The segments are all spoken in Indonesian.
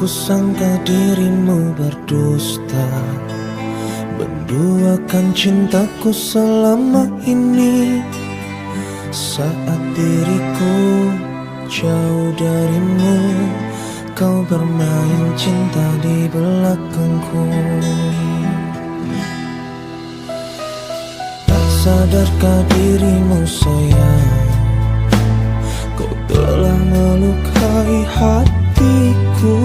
sangka dirimu berdusta, menduakan cintaku selama ini. Saat diriku jauh darimu, kau bermain cinta di belakangku. Tak sadarkah dirimu sayang, kau telah melukai hatiku.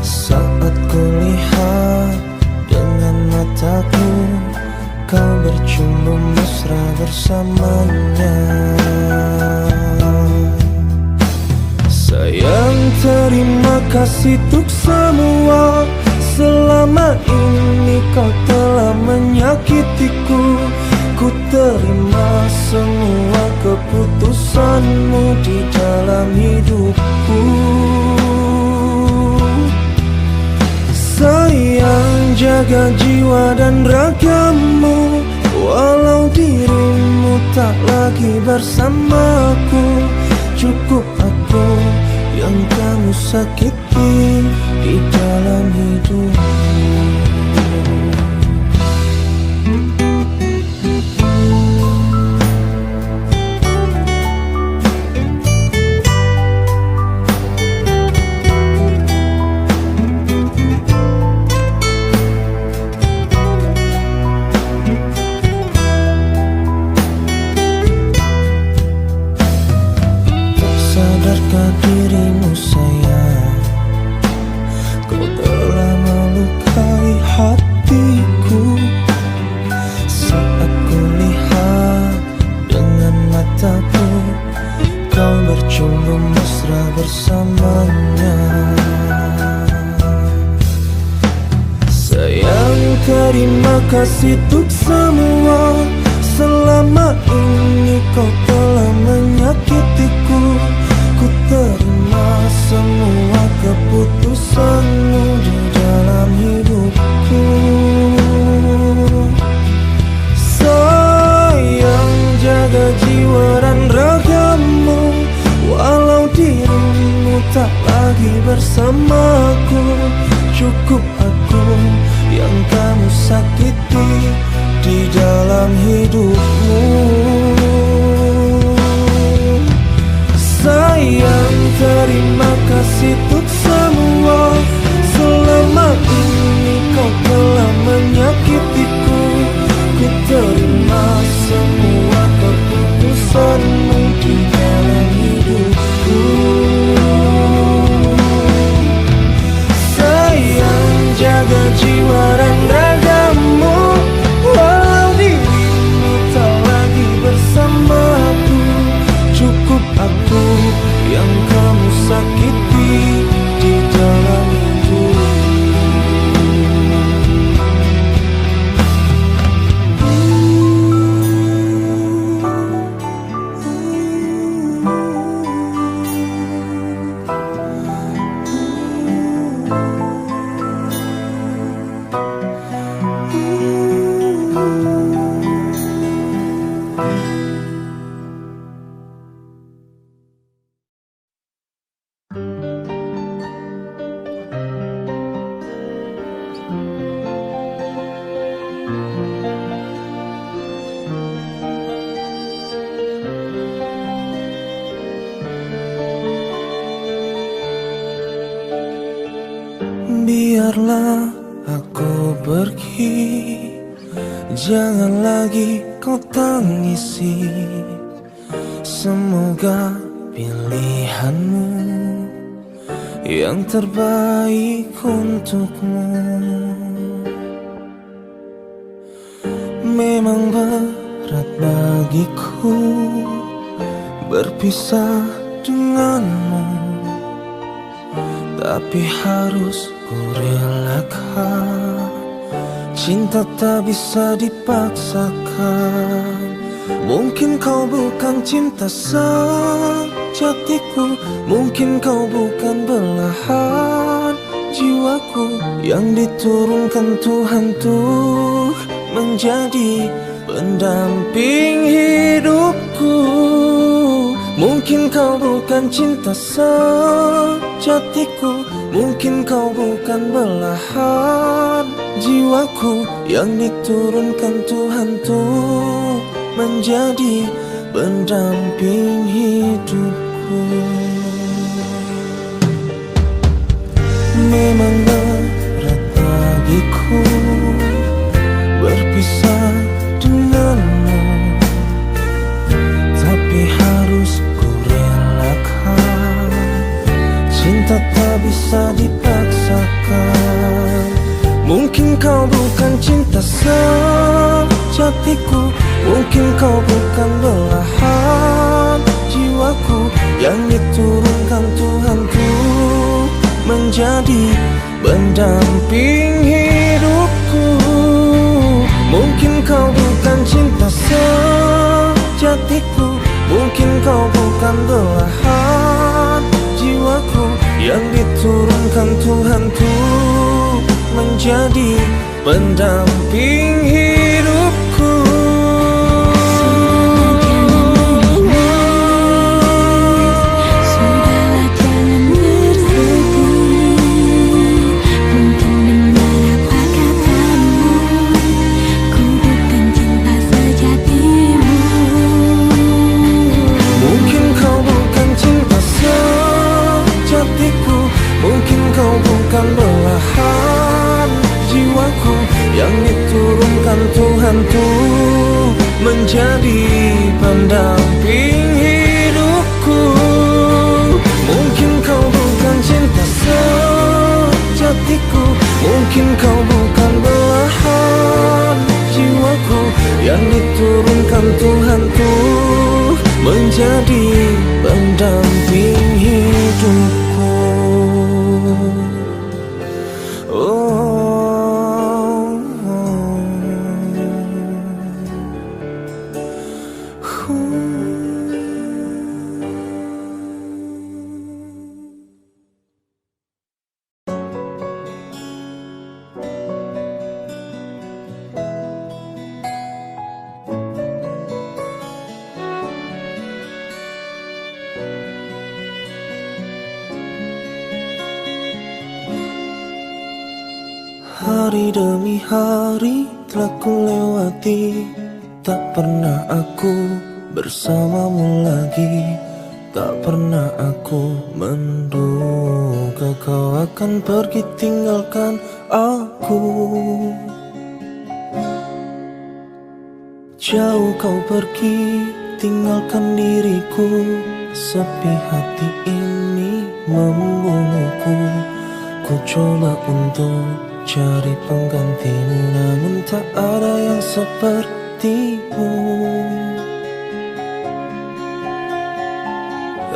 Saat kulihat dengan mataku, kau bercumbu mesra bersamanya. Sayang, terima kasih untuk semua. Selama ini kau telah menyakitiku. Ku terima semua keputusanmu di dalam hidupku. Sayang, jaga jiwa dan ragamu, walau dirimu tak lagi bersamaku. Cukup aku yang kamu sakiti di dalam hidupmu. Sadarkah dirimu sayang, kau telah melukai hatiku. Saat kulihat dengan mataku, kau bercumbu mesra bersamanya. Sayang, terima kasih untuk semua. Selama ini kau telah menyakitiku. Ku terima semua keputusanmu di dalam hidupku. Sayang, jaga jiwa dan ragamu, walau dirimu tak lagi bersamaku. Cukup aku yang kamu sakiti di dalam hidupmu. Sayang, terima kasih untuk semua. Selama ini kau telah menyakitiku. Ku terima semua keputusanmu di dalam hidupku. Sayang, jaga jiwa dan ragamu, walau dirimu tak lagi bersamaku. Cukup aku yang kamu sakiti di dalam hidupmu. Biarlah aku pergi, jangan lagi kau tangisi. Semoga pilihanmu yang terbaik untukmu. Memang berat bagiku berpisah denganmu, tapi harus ku relakan. Cinta tak bisa dipaksakan. Mungkin kau bukan cinta sejatiku, mungkin kau bukan belahan jiwaku yang diturunkan Tuhan tuh menjadi pendamping hidupku. Mungkin kau bukan cinta sejatiku, Mungkin kau bukan belahan jiwaku yang diturunkan Tuhan tuh menjadi pendamping hidupku. Memang berat bagiku berpisah denganmu, tapi harus ku relakan. Cinta tak bisa dipaksakan. Mungkin kau bukan cinta sejatiku, mungkin kau bukan belahan jiwaku yang diturunkan Tuhan tuh menjadi pendamping hidupku. Mungkin kau bukan cinta sejatiku, mungkin kau bukan belahan jiwaku yang diturunkan Tuhan tuh menjadi pendamping hidupku. Bukan belahan jiwaku yang diturunkan Tuhan tuh menjadi pendamping hidupku. Mungkin kau bukan cinta sejatiku, mungkin kau bukan belahan jiwaku yang diturunkan Tuhan tuh menjadi pendamping hidupku. Hari demi hari telah ku lewati, tak pernah aku bersamamu lagi. Tak pernah aku menduga kau akan pergi tinggalkan aku. Jauh kau pergi tinggalkan diriku, sepi hati ini membunuhku. Ku coba untuk cari penggantimu, namun tak ada yang sepertimu.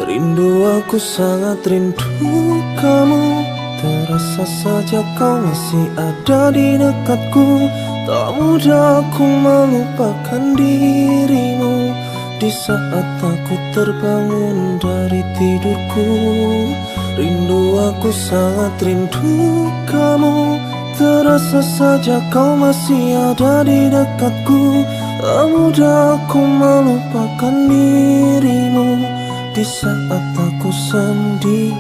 Rindu, aku sangat rindu kamu. Terasa saja kau masih ada di dekatku. Tak mudah aku melupakan dirimu di saat aku terbangun dari tidurku. Rindu, aku sangat rindu kamu. Terasa saja kau masih ada di dekatku. Tak mudah aku melupakan dirimu di saat aku sendiri.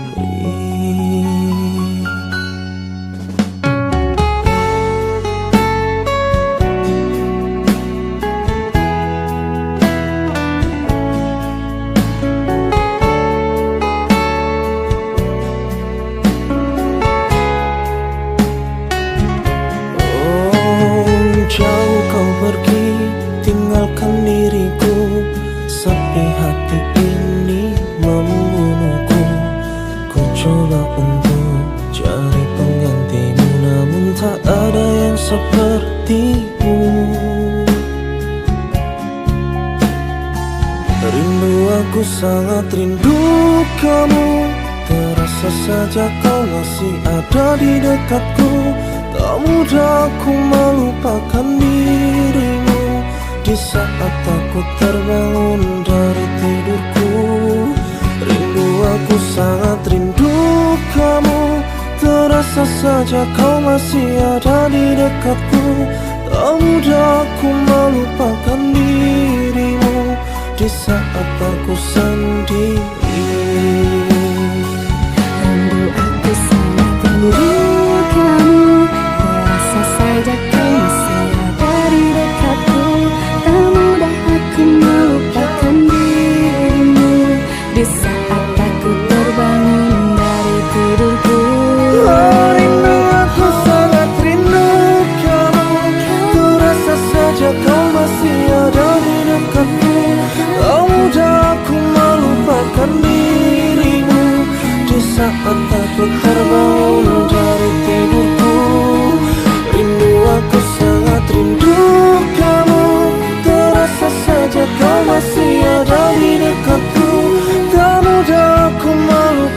Jauh kau pergi tinggalkan diriku, sepi hati ini membunuhku. Ku coba untuk cari penggantimu, namun tak ada yang sepertimu. Rindu, aku sangat rindu kamu. Terasa saja kau masih ada di dekatku. Tak mudah aku melupakan dirimu di saat aku terbangun dari tidurku. Rindu, aku sangat rindu kamu. Terasa saja kau masih ada di dekatku. Tak mudah aku melupakan dirimu di saat aku sendiri. Rindu, aku sangat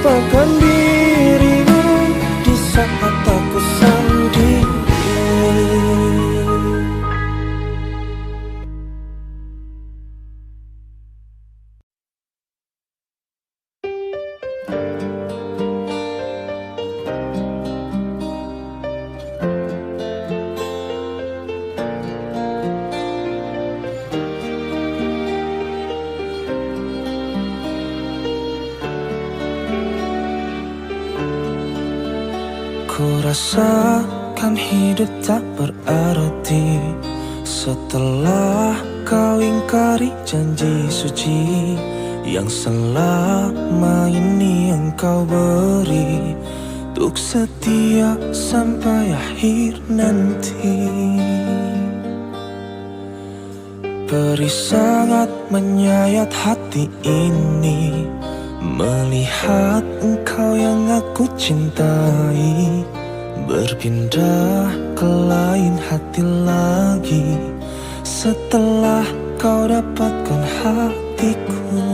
melupakan dirimu di saat aku sendiri. Ku rasakan hidup tak berarti setelah kau ingkari janji suci yang selama ini engkau beri untuk setia sampai akhir nanti. Perih sangat menyayat hati ini melihat engkau yang aku cintai berpindah ke lain hati lagi setelah kau dapatkan hatiku.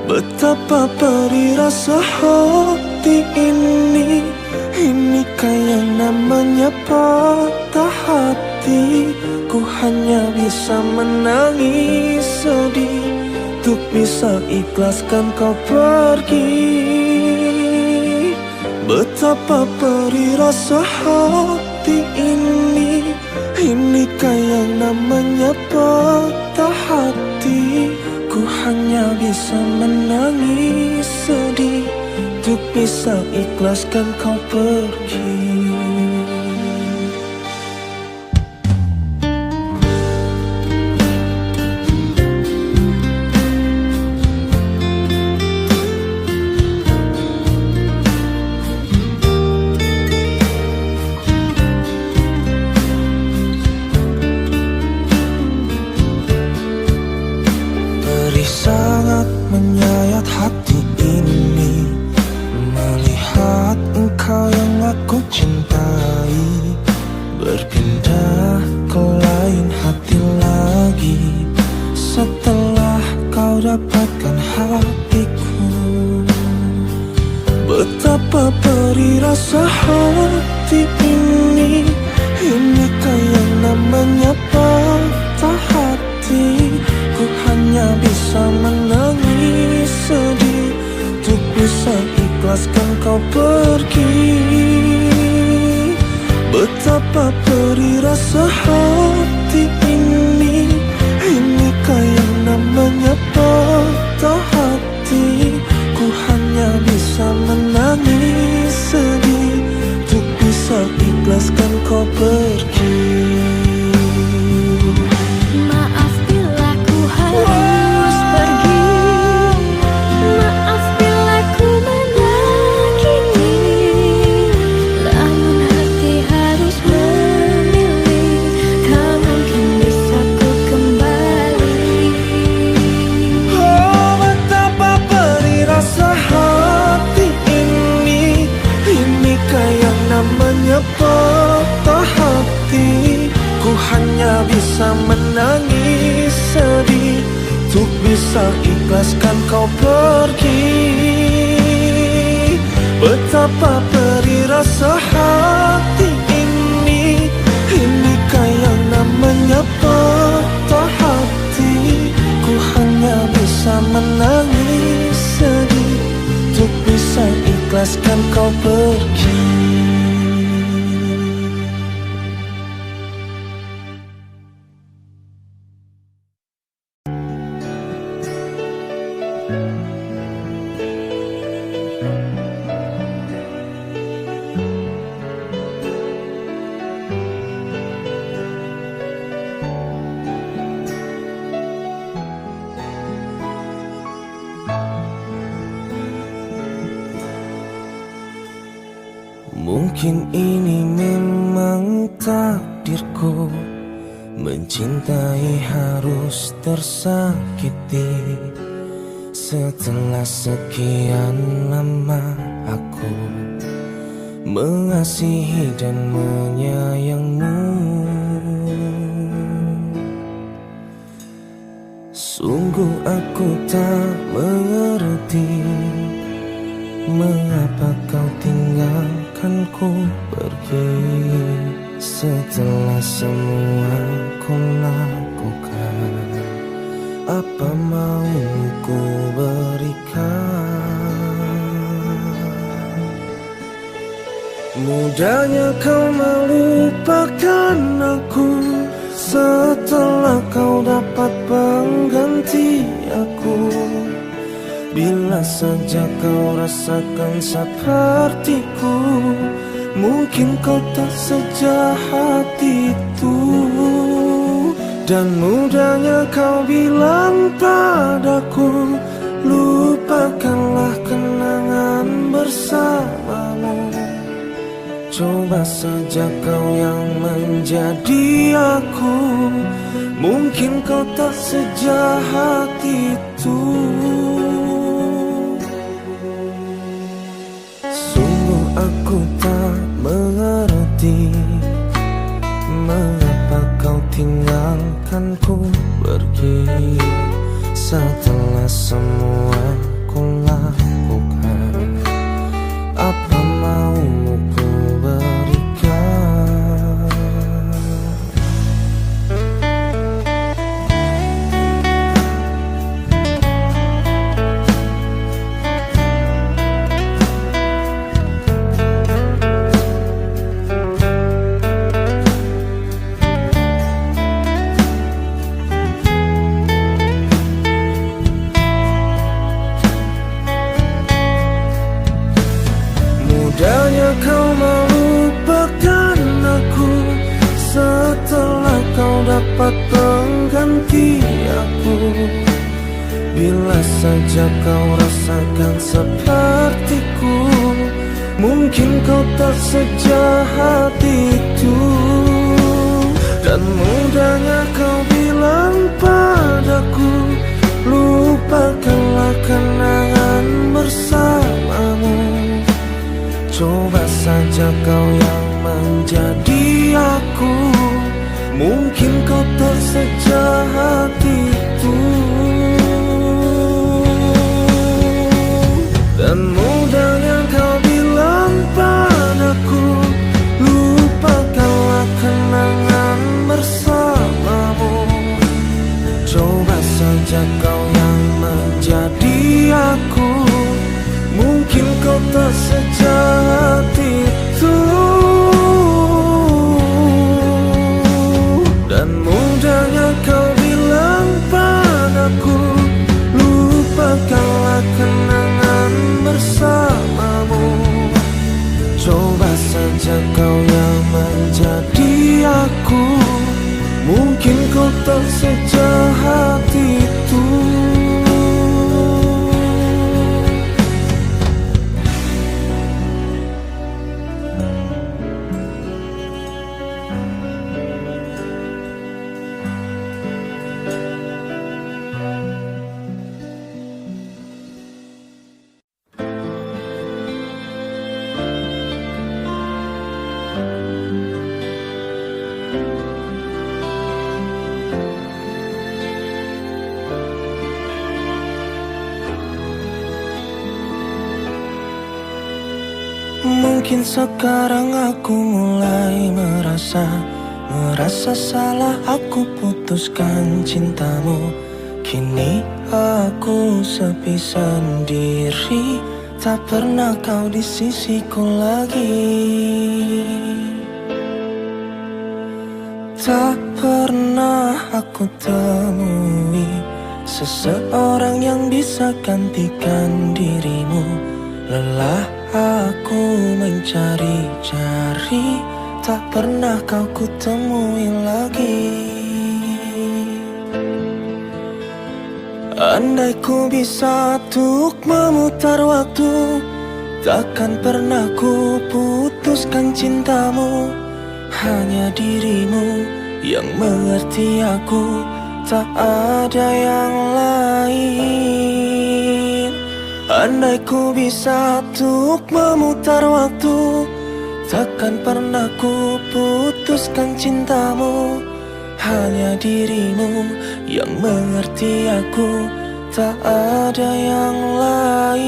Betapa perih rasa hati ini kayak namanya patah hati. Ku hanya bisa menangis sedih untuk bisa ikhlaskan kau pergi. Betapa perih rasa hati ini kayak namanya patah hati. Ku hanya bisa menangis sedih untuk bisa ikhlaskan kau pergi. Sangat menyayat hati ini melihat engkau yang aku cintai berpindah ke lain hati lagi setelah kau dapatkan hatiku. Betapa perih rasa hati ini kayak namanya patah hati. Ku hanya bisa menangis sedih untuk bisa ikhlaskan kau pergi. Betapa perih rasa hati ini kayak namanya patah hati. Ku hanya bisa menangis sedih untuk bisa ikhlaskan kau pergi. Harus pergi, maaf bila ku menyakiti, namun hati harus memilih, tak mungkin bisa ku kembali. Oh, betapa perih rasa hati ini kayak namanya patah hati. Ku hanya bisa menangis sedih untuk bisa ikhlaskan kau pergi. Betapa perih rasa hati ini kayak namanya patah hati. Ku hanya bisa menangis sedih untuk bisa ikhlaskan kau pergi. Mungkin ini memang takdirku, mencintai harus tersakiti. Setelah sekian lama aku mengasihi dan menyayangmu, sungguh aku tak mengerti Mengapa kau tinggalkanku pergi? Setelah semua kau lakukan, apa mau ku berikan? Mudahnya kau melupakan aku setelah kau dapat pengganti aku. Bila saja kau rasakan sepertiku, mungkin kau tak sejahat itu. Dan mudahnya kau bilang padaku, lupakanlah kenangan bersamamu. Coba saja kau yang menjadi aku, mungkin kau tak sejahat itu. Sungguh aku tak mengerti, mengapa kau tinggalkanku pergi. Setelah semua ku lakukan, apa maumu ku berikan? Mudahnya kau melupakan aku setelah kau dapat pengganti aku. Bila saja kau rasakan sepertiku, mungkin kau tak sejahat itu. Dan mudahnya kau bilang padaku, lupakanlah kenangan bersamamu. Coba saja kau yang menjadi aku, mungkin kau tak sejahat itu. Dan mudahnya kau bilang padaku, lupakanlah kenangan bersamamu. Coba saja kau yang menjadi aku, mungkin kau tak sejahat itu. Dan mudahnya kau bilang padaku, lupakanlah kenangan bersamamu. Coba saja kau yang menjadi aku, mungkin kau tak sejahat itu. Mungkin sekarang aku mulai merasa salah aku putuskan cintamu. Kini aku sepi sendiri, tak pernah kau di sisiku lagi. Tak pernah aku temui seseorang yang bisa gantikan dirimu. Lelah aku mencari-cari, tak pernah kau kutemui lagi. Andai ku bisa untuk memutar waktu, takkan pernah ku putuskan cintamu. Hanya dirimu yang mengerti aku, tak ada yang lain. Andai ku bisa untuk memutar waktu, takkan pernah ku putuskan cintamu. Hanya dirimu yang mengerti aku, tak ada yang lain.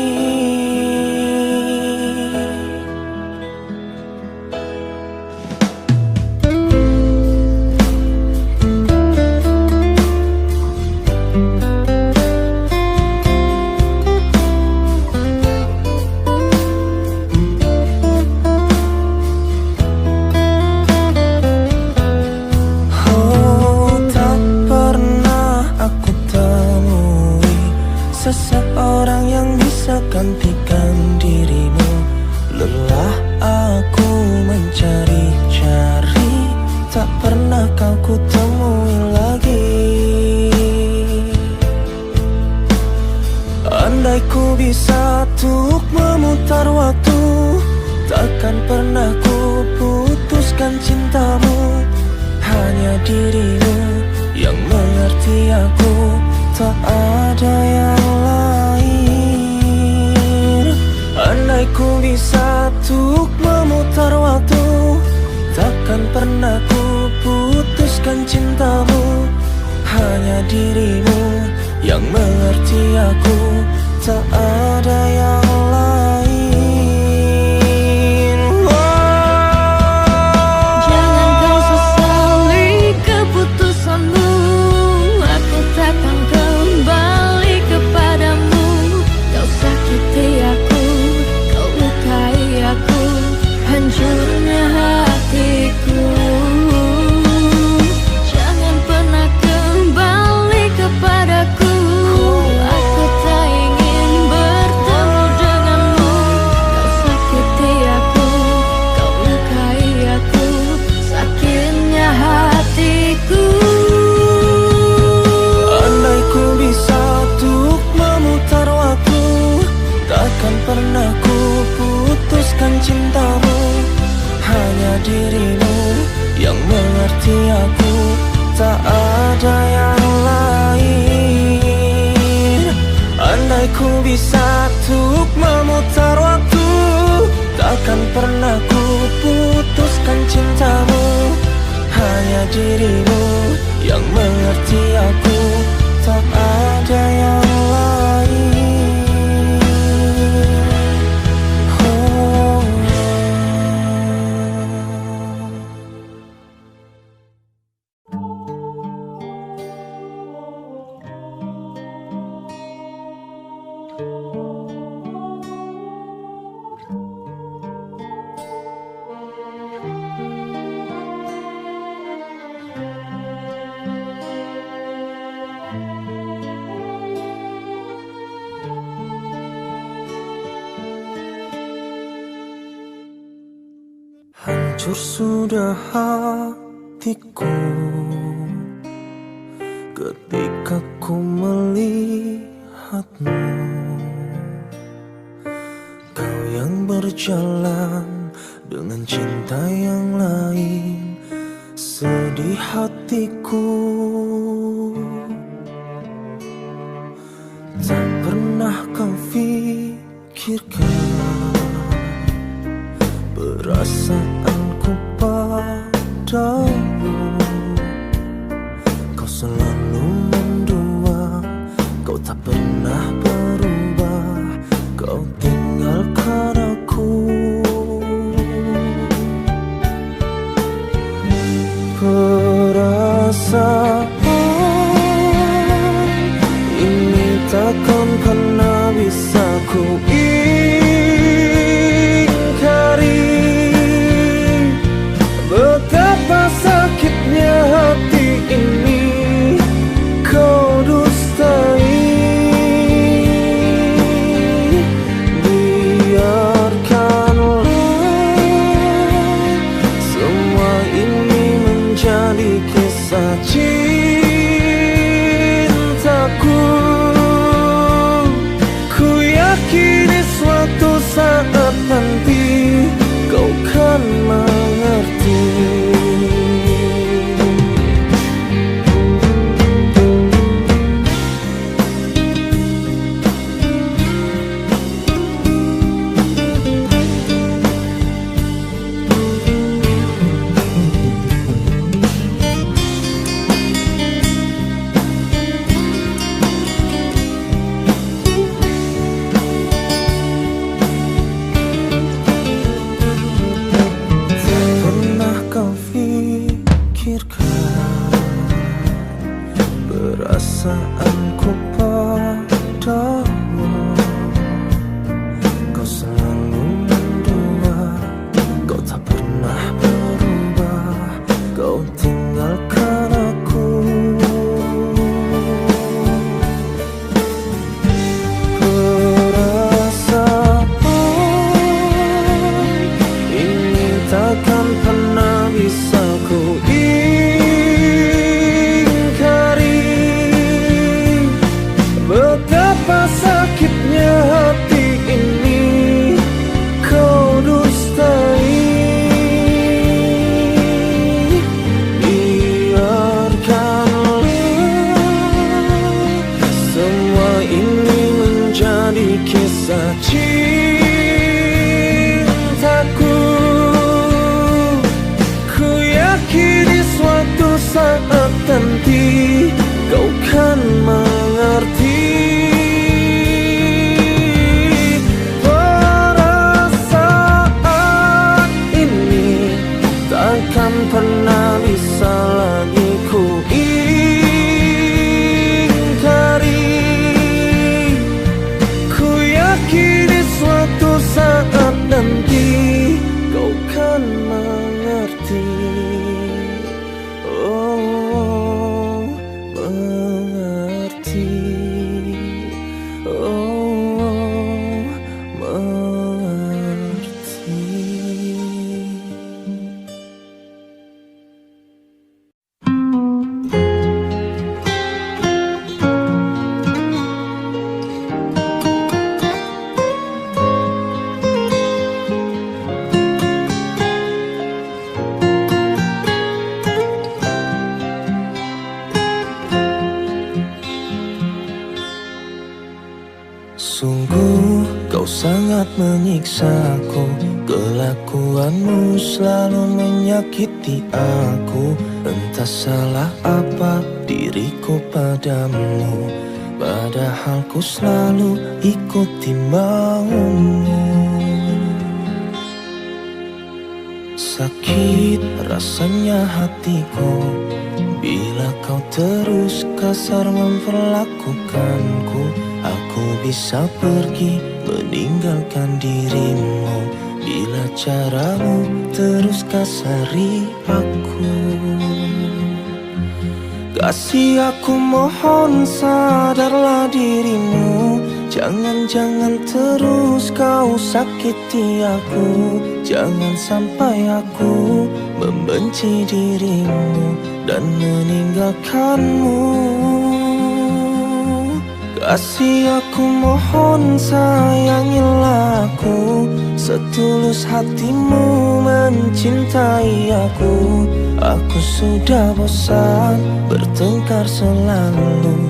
nantikan dirimu. Lelah aku mencari-cari, tak pernah kau kutemui lagi. Andai ku bisa untuk memutar waktu, takkan pernah ku putuskan cintamu. Hanya dirimu yang mengerti aku, tak ada yang lain. Andai ku bisa untuk memutar waktu, takkan pernah ku putuskan cintamu. Hanya dirimu yang mengerti aku, tak ada yang lain. Jangan kau sesali keputusanmu, aku takkan kembali kepadamu. Kau sakiti aku, kau lukai aku, hancurnya hatiku. Jangan pernah kembali kepadaku, aku tak ingin bertemu denganmu. Kau sakiti aku, kau lukai aku, sakitnya hatiku. Andai ku bisa untuk memutar waktu, takkan pernah ku putuskan cintamu. Hanya dirimu yang mengerti aku, tak ada yang lain. Andai ku bisa untuk memutar waktu, takkan pernah ku putuskan cintamu. Hanya dirimu yang mengerti aku, tak ada yang lain. Oh. Hancur sudah hatiku ketika ku melihatmu. Kau yang berjalan dengan cinta yang lain, sedih hatiku. Tak pernah kau pikirkan perasaanku padamu. Kau selalu mendua, kau tak pernah berubah, kau tinggalkan aku. Perasaan ini takkan pernah bisa ku betapa sakitnya hati ini kau dustai. Biarkanlah semua ini menjadi kisah cintaku. Ku yakini suatu saat nanti kau kan mengerti. Perasaanku padamu, kau selalu mendua, kau tak pernah berubah, kau tinggalkan aku. Perasaan sakitnya hati ini kau dustai. Biarkanlah semua ini menjadi kisah cintaku. Ku yakini suatu saat nanti kau kan mengerti. Perasaan ini takkan pernah bisa lagi ku ingkari. Ku yakini suatu saat nanti kau kan mengerti. Oh, mengerti. Oh, mengerti. Sungguh kau sangat menyiksaku. Kelakuanmu selalu menyakiti aku. Entah salah apa diriku padamu, padahal ku selalu ikuti maumu. Sakit rasanya hatiku bila kau terus kasar memperlakukanku. Aku bisa pergi meninggalkan dirimu bila caramu terus kasari aku. Kasih, aku mohon sadarlah dirimu. Jangan terus kau sakiti aku. Jangan sampai aku membenci dirimu dan meninggalkanmu. Kasih, aku mohon sayangilah aku. Setulus hatimu mencintai aku. Aku sudah bosan bertengkar selalu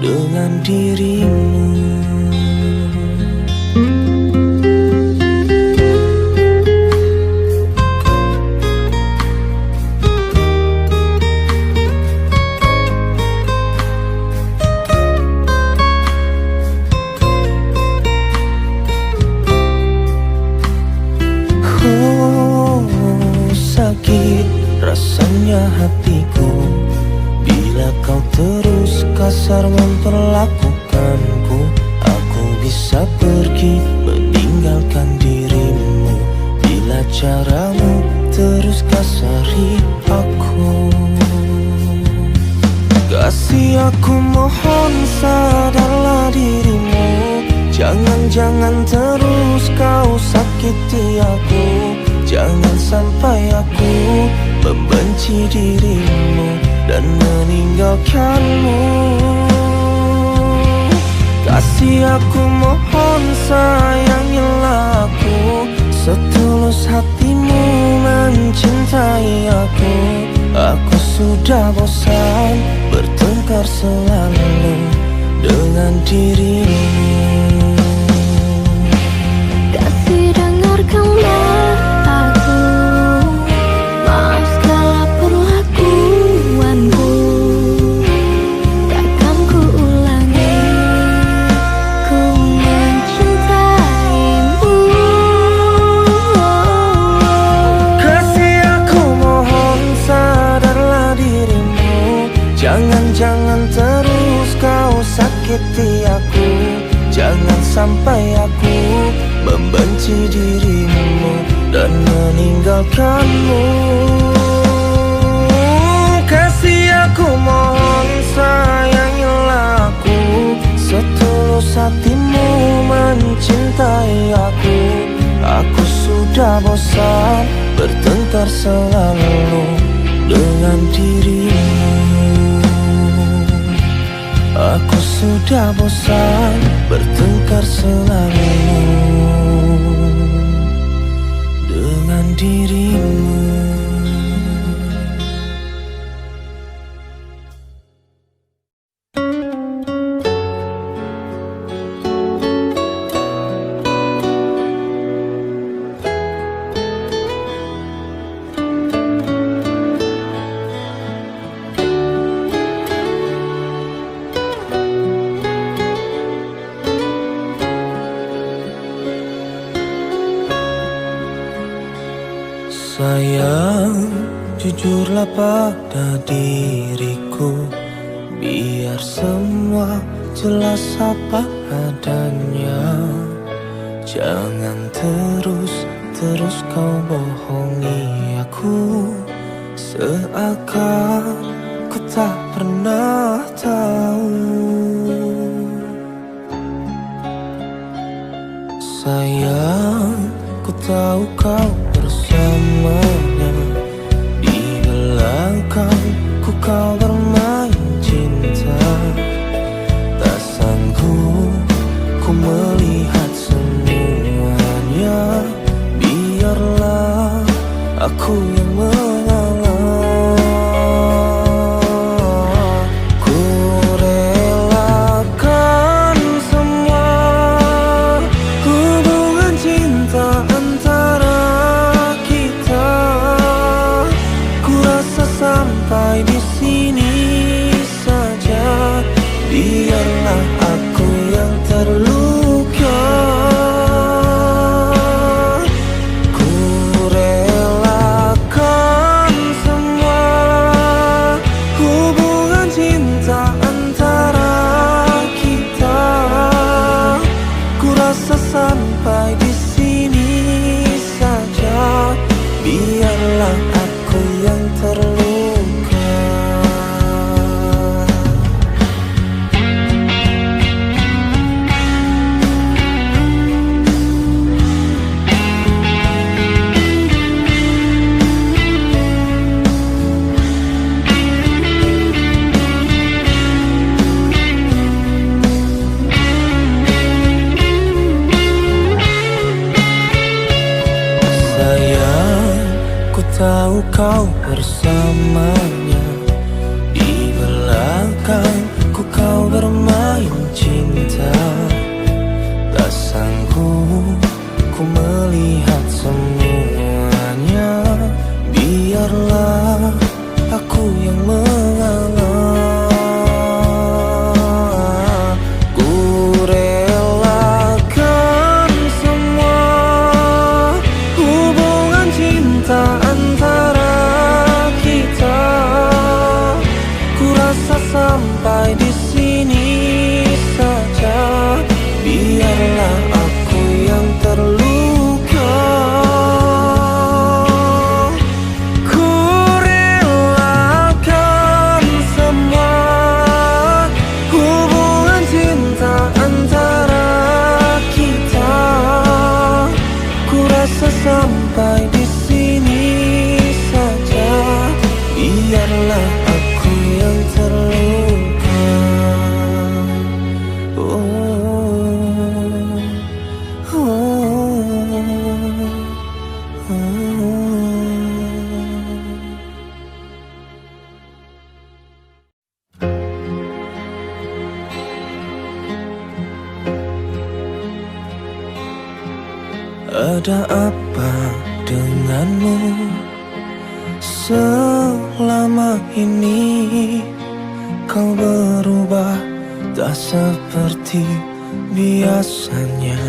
dengan dirimu. Rasanya hatiku bila kau terus kasar memperlakukanku. Aku bisa pergi meninggalkan dirimu bila caramu terus kasari aku. Kasih, aku mohon sadarlah dirimu. Jangan terus kau sakiti aku. Jangan sampai aku membenci dirimu dan meninggalkanmu. Kasih, aku mohon sayangilah aku. Setulus hatimu mencintai aku. Aku sudah bosan bertengkar selalu dengan dirimu. Kasih, dengarkanlah aku. Maaf segala perlakuanku. Takkan ku ulangi. Ku mencintaimu. Kasih, aku mohon sadarlah dirimu. Jangan terus kau sakiti aku. Jangan sampai aku membenci dirimu dan meninggalkanmu. Kasih, aku mohon sayangilah aku. Setulus hatimu mencintai aku. Aku sudah bosan bertengkar selalu dengan dirimu. Aku sudah bosan bertengkar selalu dengan dirimu. Sayang, jujurlah pada diriku, biar semua jelas apa adanya. Jangan terus kau bohongi aku, seakan ku tak pernah tahu. Sayang, ku tahu kau bersamanya, di belakangku kau bermain cinta. Tak sanggup ku melihat semuanya, biarlah aku yang mengalah. Ku relakan semua hubungan cinta antara kita. Ku rasa sampai di sini saja, biarlah aku yang terluka. Ku relakan semua hubungan cinta antara kita. Ku rasa sampai di sini saja, biarlah aku yang terluka. Sayang, ku tahu kau bersamanya, di belakangku kau bermain cinta. Tak sanggup ku melihat semuanya, biarlah aku yang mengalah. Ku relakan semua hubungan cinta antara kita. Ku rasa sampai di sini saja, biarlah aku yang terluka. Ku relakan semua hubungan cinta antara kita. Ku rasa sampai di sini saja, biarlah aku yang terluka. Oh, oh, Ada apa denganmu selama ini? Kau berubah tak seperti biasanya.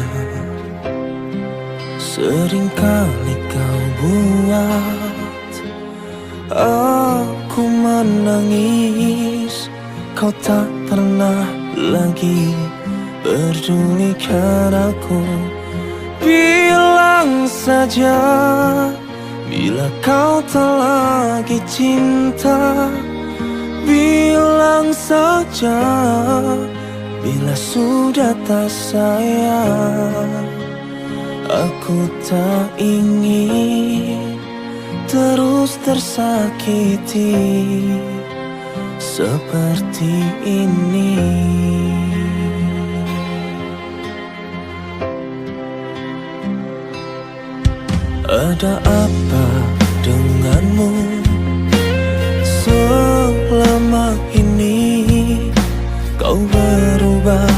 Seringkali kau buat aku menangis. Kau tak pernah lagi pedulikan aku. Bilang saja bila kau tak lagi cinta. Bilang saja bila sudah tak sayang. Aku tak ingin terus tersakiti seperti ini. Ada apa denganmu selama ini? Kau berubah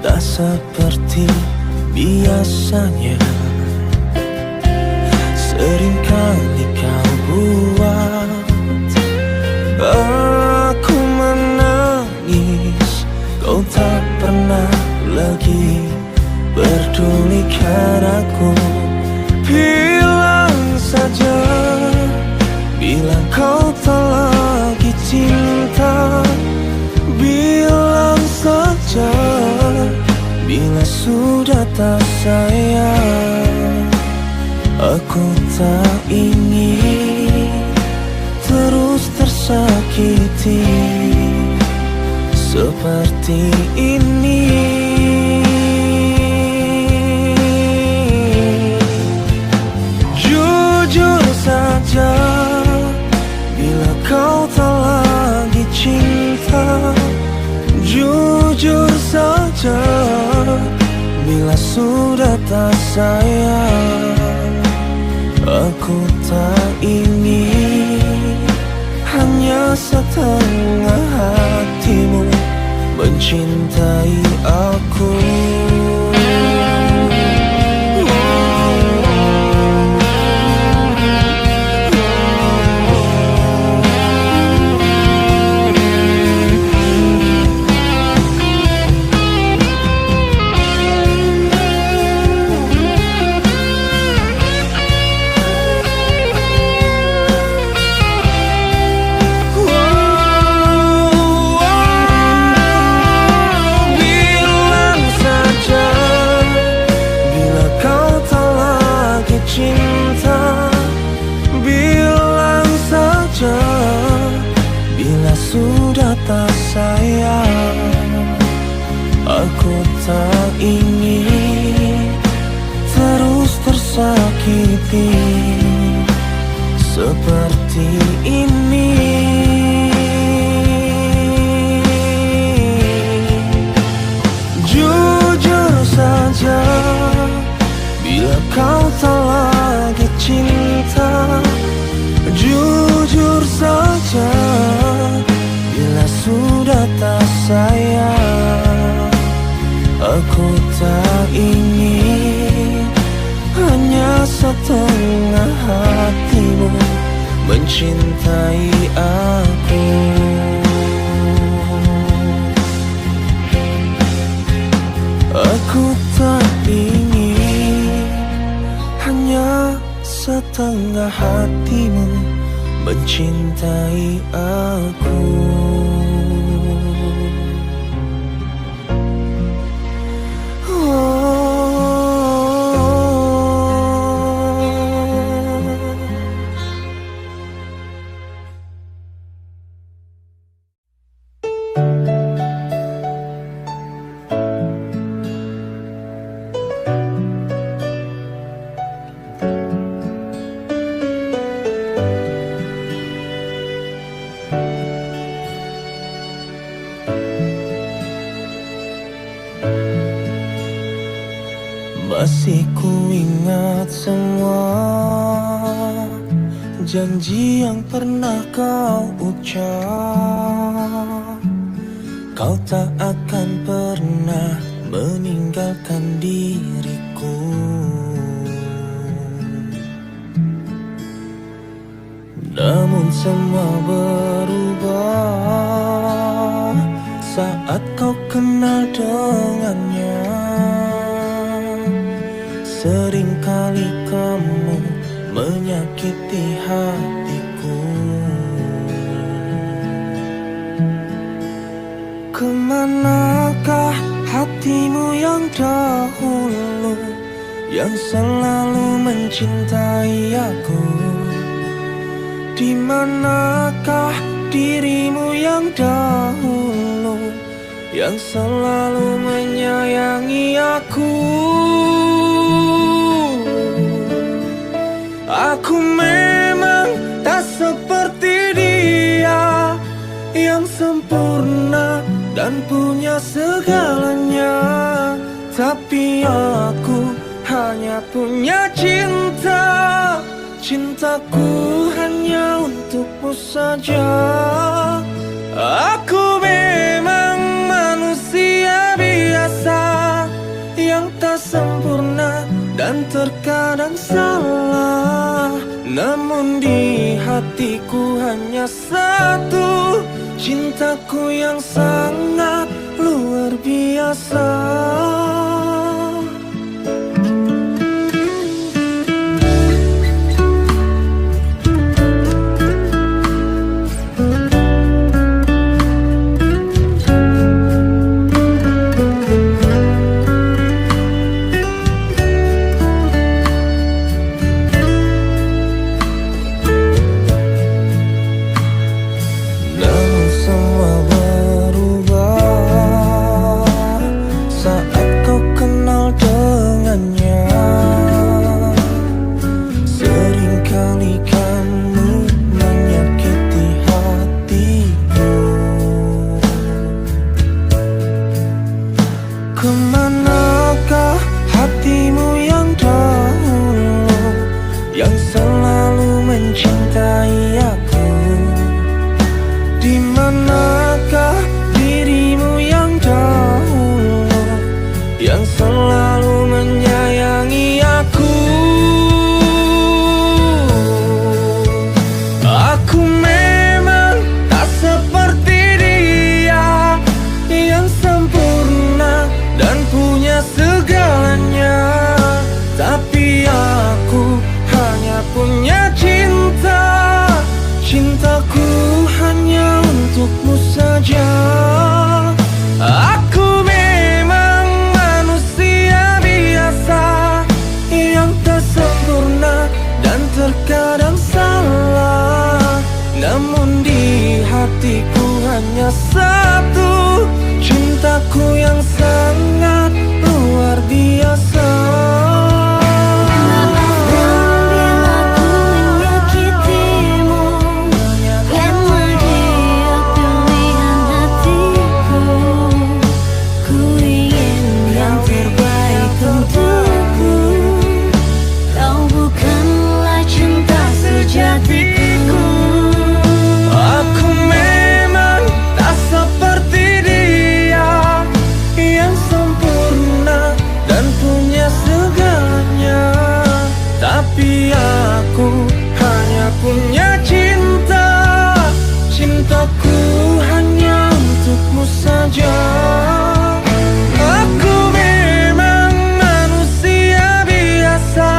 tak seperti biasanya. Seringkali kau buat aku menangis. Kau tak pernah lagi pedulikan aku. Bilang saja bila kau tak lagi cinta. Bilang saja bila sudah tak sayang. Aku tak ingin terus tersakiti seperti ini. Jujur saja bila kau tak lagi cinta. Jujur saja bila sudah tak sayang. Aku tak ingin hanya setengah hatimu mencintai aku. Sudah tak sayang. Aku tak ingin terus tersakiti seperti ini. Jujur saja bila kau tak lagi cinta. Jujur saja bila sudah tak sayang. Aku tak ingin hanya setengah hatimu mencintai aku. Aku tak ingin hanya setengah hatimu mencintai aku. Masih ku ingat semua janji yang pernah kau ucap. Kau tak akan pernah meninggalkan diriku. Namun semua berubah saat kau kenal dengannya. Seringkali kamu menyakiti hatiku. Kemanakah hatimu yang dahulu, yang selalu mencintai aku? Di manakah dirimu yang dahulu, yang selalu menyayangi aku? Aku memang tak seperti dia yang dan punya segalanya, tapi aku hanya punya cinta. Cintaku hanya untukmu saja. Aku memang manusia biasa yang tak sempurna dan terkadang salah. Namun di hatiku hanya satu, cintaku yang sangat luar biasa. Kemanakah hatimu yang dahulu, yang selalu mencintai aku? Di manakah dirimu yang dahulu, yang selalu menyayangi aku? Aku memang tak seperti dia yang sempurna dan punya segalanya, tapi aku hanya punya cinta. Cintaku hanya untukmu saja. Aku memang manusia biasa yang tak sempurna dan terkadang salah. Namun di hatiku hanya satu, cintaku yang sangat luar biasa. Tapi aku hanya punya cinta. Cintaku hanya untukmu saja. Aku memang manusia biasa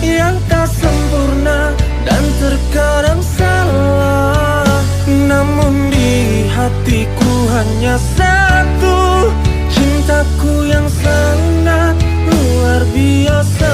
yang tak sempurna dan terkadang salah. Namun di hatiku hanya satu, cintaku yang sangat luar biasa.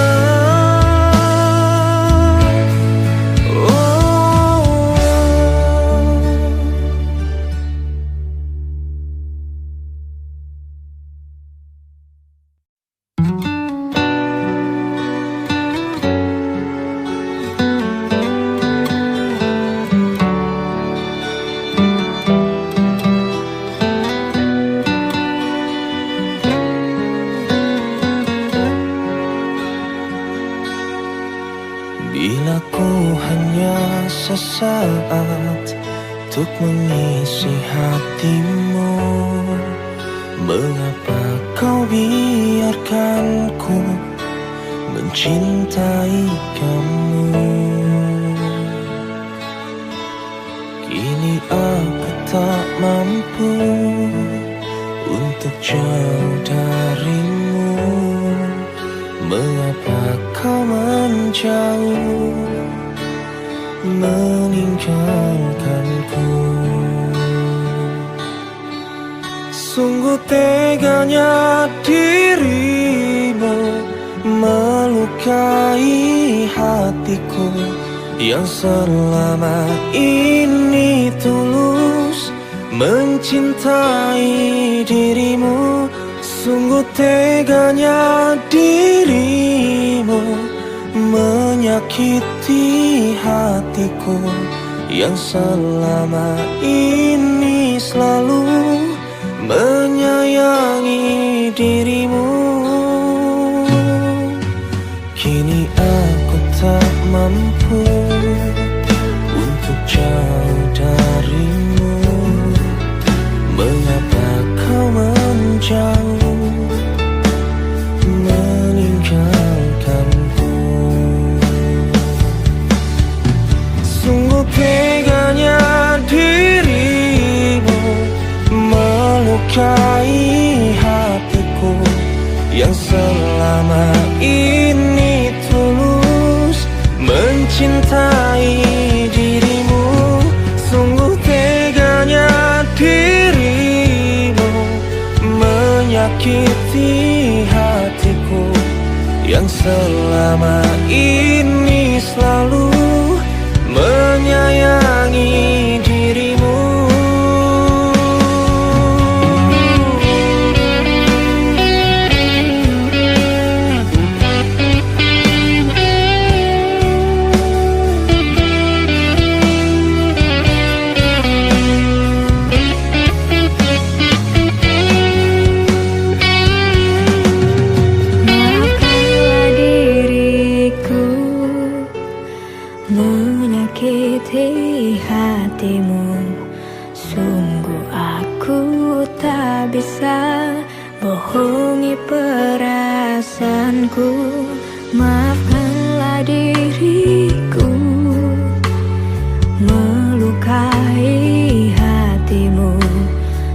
Bila ku hanya sesaat untuk mengisi hatimu, mengapa kau biarkanku mencintai kamu? Kini aku tak mampu untuk jauh darimu. Mengapa kau menjauh, meninggalkanku? Sungguh teganya dirimu melukai hatiku yang selama ini tulus mencintai dirimu. Sungguh teganya dirimu menyakiti hatiku yang selama ini selalu menyayangi dirimu. Kini aku tak mampu untuk jauh darimu. Mengapa kau menjauh, meninggalkanku? Sungguh teganya dirimu melukai hatiku yang selama ini tulus mencintai dirimu. Sungguh teganya dirimu menyakiti hatiku yang selama ini selalu menyayangi dirimu. Maafkanlah diriku menyakiti hatimu. Sungguh aku tak bisa bohongi perasaanku. Maafkanlah diriku melukai hatimu.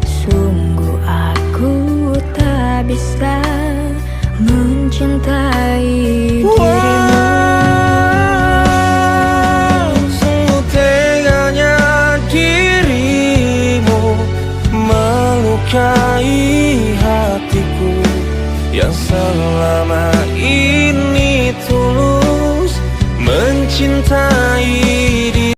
Sungguh aku tak bisa mencintai dirimu. Sungguh teganya dirimu melukai hatiku yang selama ini tulus mencintai dirimu.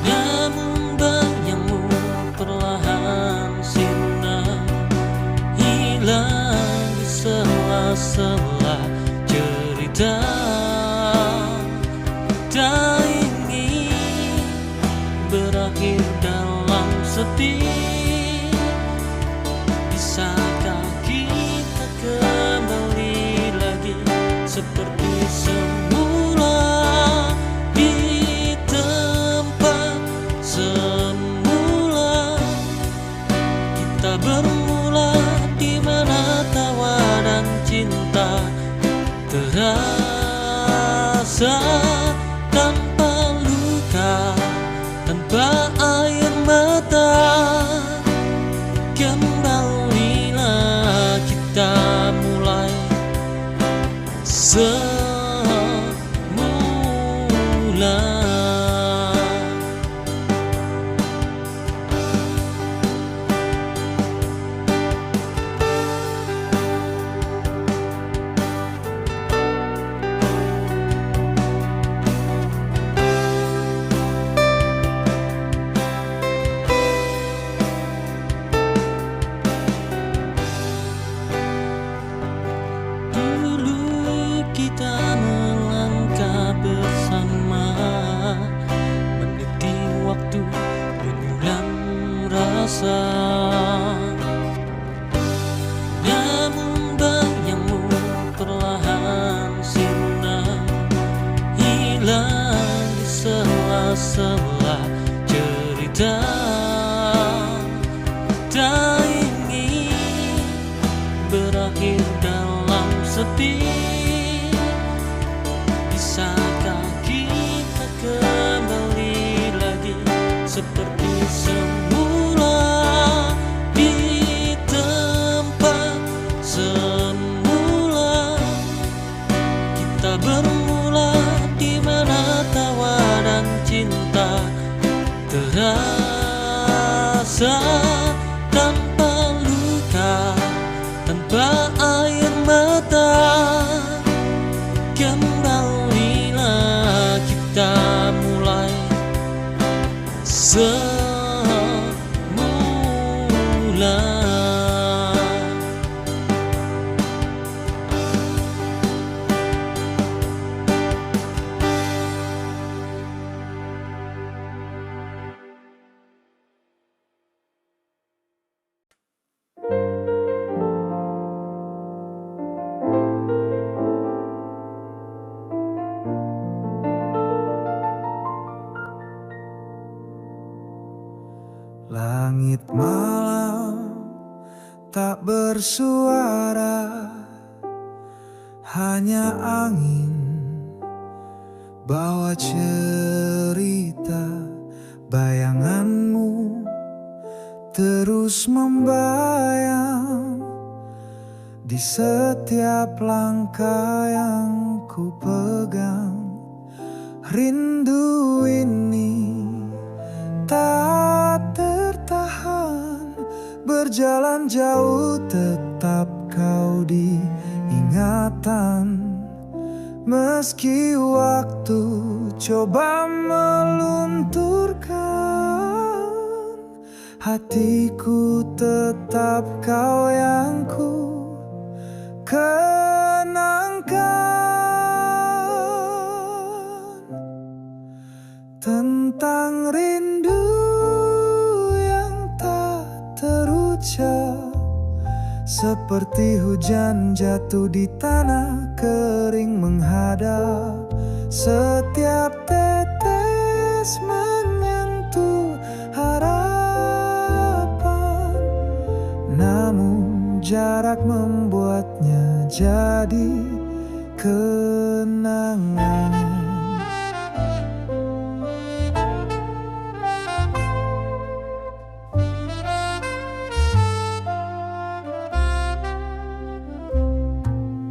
Namun bayangmu perlahan sirna, hilang di sela-sela cerita. Tak ingin berakhir dalam sedih. Bisakah kita kembali lagi seperti semula, di tempat semula kita bermula, di mana tawa dan cinta terasa tanpa luka, tanpa air mata. Kembalilah kita mulai semula. Kita melangkah bersama, meniti waktu menyulam rasa. Namun bayangmu perlahan sirna, hilang di sela-sela cerita. Tak ingin berakhir dalam sedih. Bisakah kita kembali lagi seperti semula, di tempat semula kita bermula, di mana tawa dan cinta terasa tanpa luka, tanpa air mata. Kembalilah kita mulai semula. Langit malam tak bersuara, hanya angin bawa cerita. Bayanganmu terus membayang di setiap langkah yang ku pegang. Rindu ini tak tertahan, berjalan jauh tetap kau di ingatan. Meski waktu coba melunturkan, hatiku tetap kau yang ku kenangkan. Tentang rindu yang tak terucap, seperti hujan jatuh di tanah kering menghadap. Setiap tetes menyentuh harapan, namun jarak membuatnya jadi kenangan.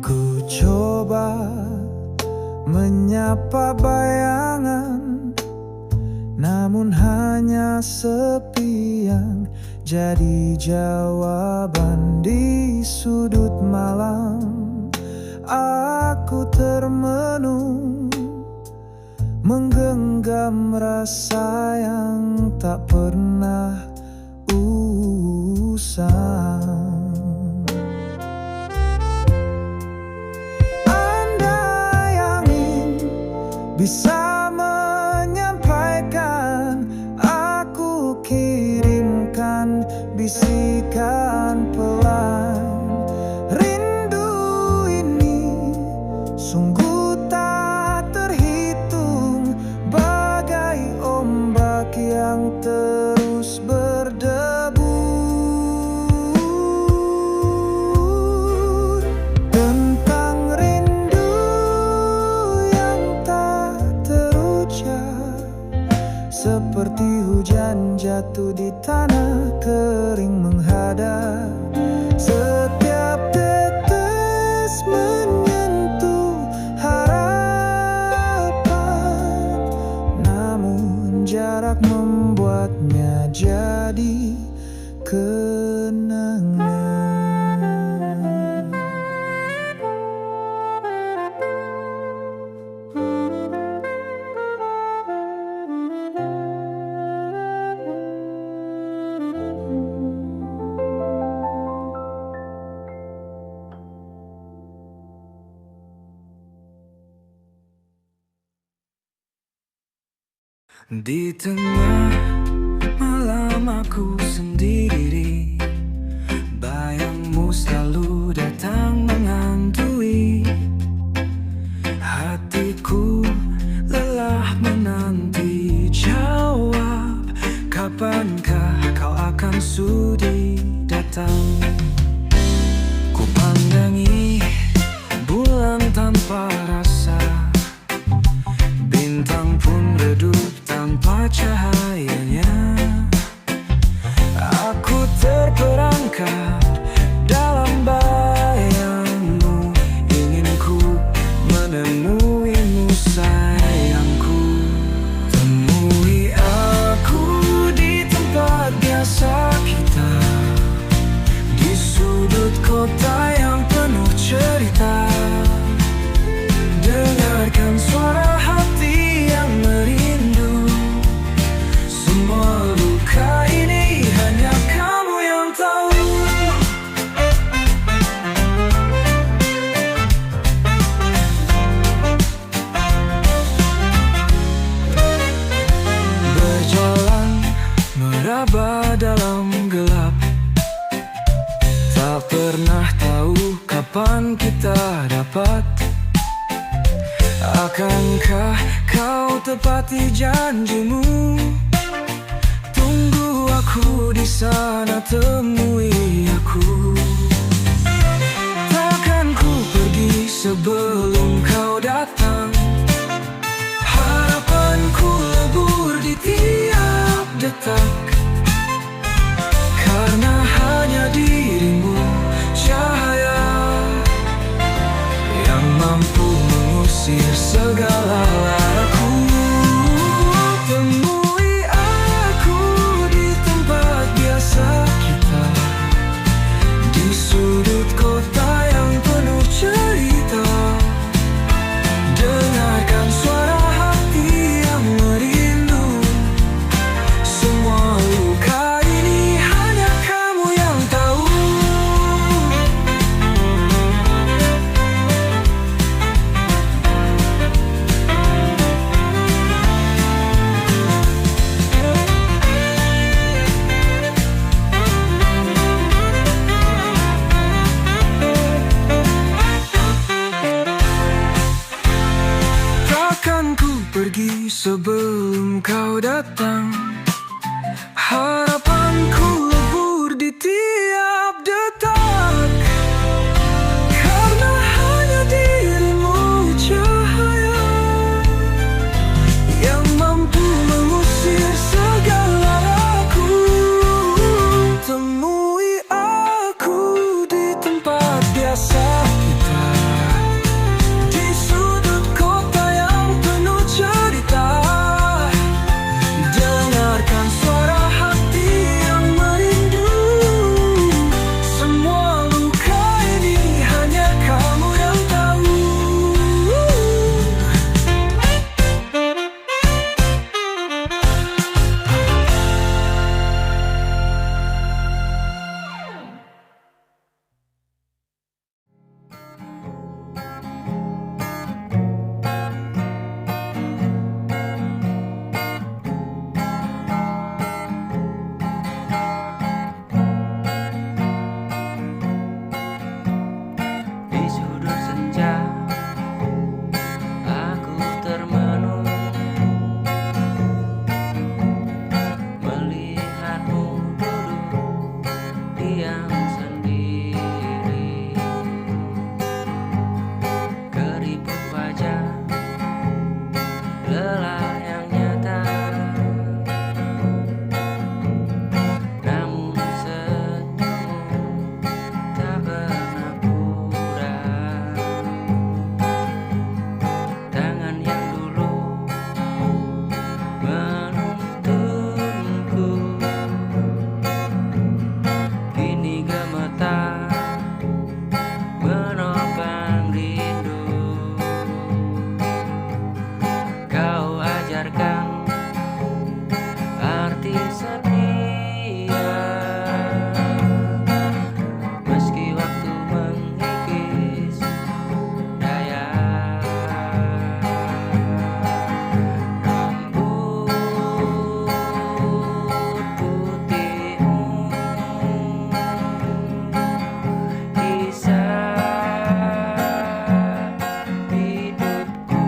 Ku coba menyapa bayangan, namun hanya sepi yang jadi jawaban. Di sudut malam aku termenung, menggenggam rasa yang tak pernah usang. Andai angin bisa menyampaikan, aku kirimkan bisikan pelan. Rindu ini sungguh tak terhitung, bagai ombak yang terus berdebur. Tentang rindu yang tak terucap, seperti hujan jatuh di tanah kering menghadap. Setiap tetes menyentuh harapan, namun jarak membuatnya jadi kenangan. Di tengah malam aku sendiri, bayangmu selalu datang menghantui hatiku, lelah menanti jawab. Kapankah kau akan sudi datang? Ku pandangi bulan tanpa rasa, bintang pun redup tanpa cahayanya. Aku terperangkap dalam bayangmu, ingin ku menemuimu sayangku. Temui aku di tempat biasa kita, di sudut kota yang penuh cerita. Dengarkan suara hati yang merindu, semua luka ini hanya kamu yang tahu. Berjalan meraba dalam gelap, tak pernah tahu kapan kita dapat. Akankah kau tepati janjimu? Tunggu aku di sana, temui aku. Takkan ku pergi sebelum kau datang. Harapanku lebur di tiap detak, karena hanya dirimu cahaya yang mampu mengusir segala laraku. Temui aku di tempat biasa kita, di sudut kota yang penuh cerita. Dengarkan suara hati yang merindu, semua luka ini hanya kamu yang tahu. Takkan ku pergi sebelum kau datang. Harapanku lebur di tiap detak, karena hanya dirimu cahaya yang mampu mengusir segala ragu. Temui aku di tempat biasa kita, di sudut kota yang penuh cerita. Dengarkan suara hati lelah yang nyata, namun senyummu tak pernah pudar. Tangan yang dulu menuntunku kini gemetar menopang rindu. Kau ajarkan arti setia, meski waktu mengikis daya. Rambut putihmu, kisah hidupku.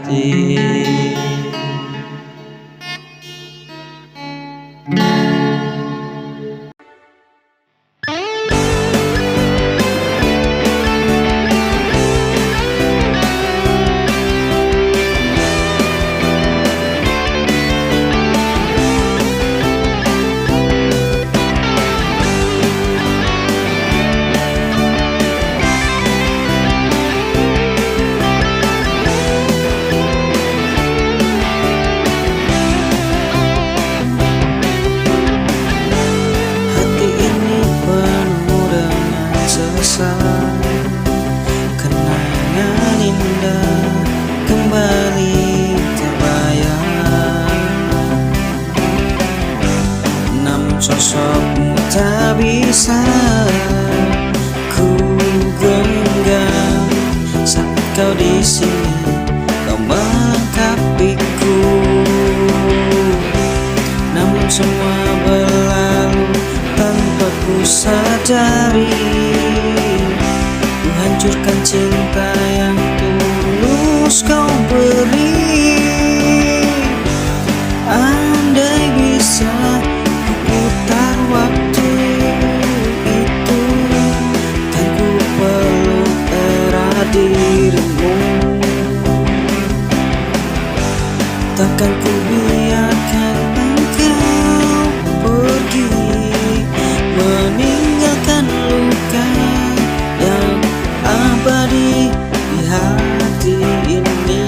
hati. Hati ini penuh dengan sesak, kenangan indah kembali terbayang. Namun sosokmu tak bisa ku genggam. Saat kau di sini, kau melengkapiku. Namun semua berlalu tanpa ku sadari. Ku hancurkan cinta yang tulus kau beri. Andai bisa ku putar waktu itu, kan ku peluk erat dirimu. Takkan ku biarkan engkau pergi, meninggalkan luka yang abadi di hati ini.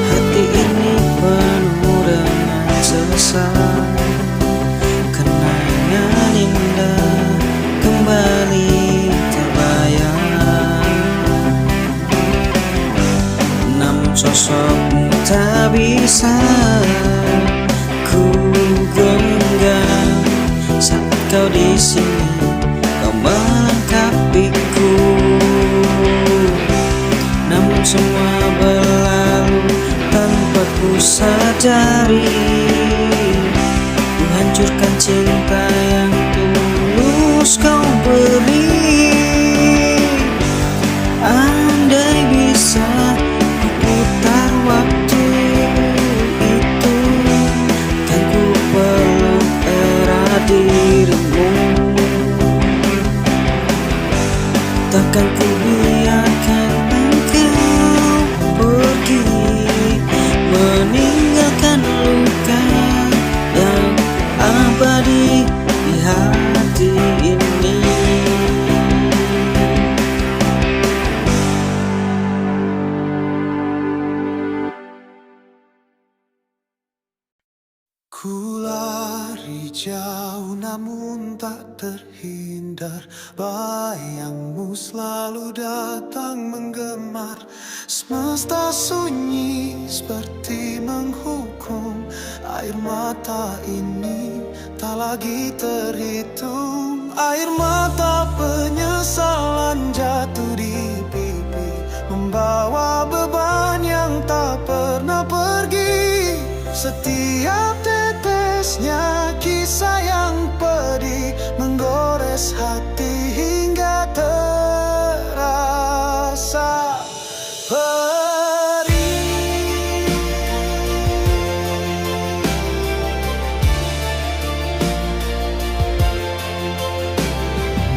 Hati ini penuh dengan sesak, kenangan indah kembali terbayang. Namun sosokmu tak bisa ku genggam. Saat kau di sini, kau melengkapiku. Namun semua berlalu tanpa ku sadari. Ku hancurkan cinta yang tulus kau beri. Andai bisa ku putar waktu itu, kan ku peluk erat dirimu. Takkan ku biarkan engkau pergi, meninggalkan luka yang abadi di hati ini. Ku lari jauh namun tak terhindar. Bayangmu selalu datang menggemar. Semesta sunyi seperti menghukum. Air mata ini tak lagi terhitung. Air mata penyesalan jatuh di pipi, membawa beban yang tak pernah pergi. Setiap tetesnya kisah yang pedih, menggores hati hingga terasa perih.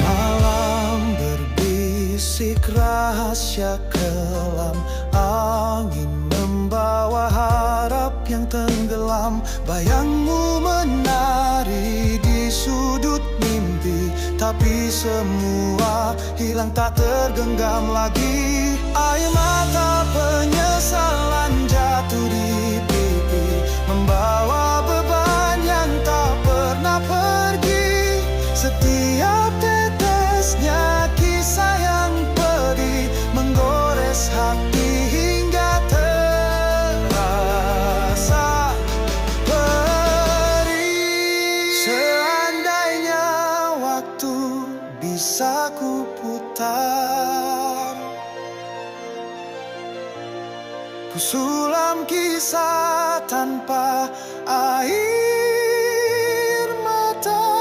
Malam berbisik rahasia kelam, angin membawa harap yang tenggelam. Bayangmu menari di sudut mimpi, tapi semua hilang tak tergenggam lagi. Air mata penyesalan jatuh di pipi, membawa beban yang tak pernah pergi. Setiap tetesnya kisah yang pedih, menggores hati hingga Ku sulam kisah tanpa air mata,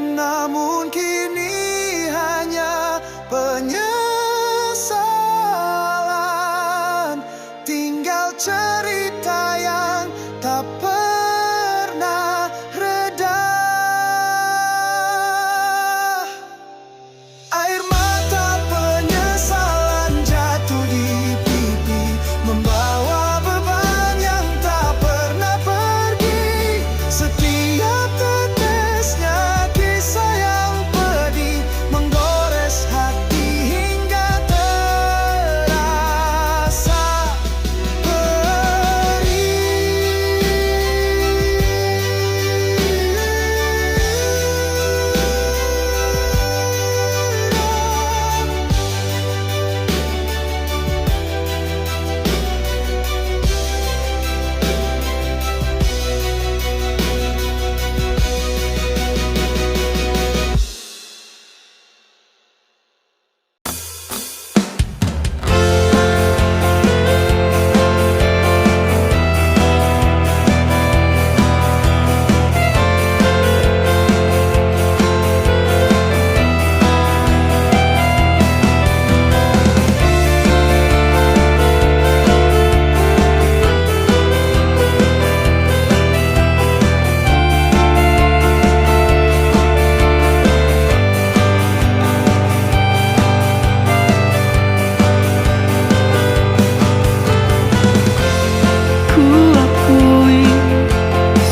namun kini hanya penyesalan. Tinggal cerita yang tak pernah reda. Air mata penyesalan jatuh di pipi, membawa beban yang tak pernah pergi. Setiap tetesnya kisah yang pedih, menggores hati hingga terasa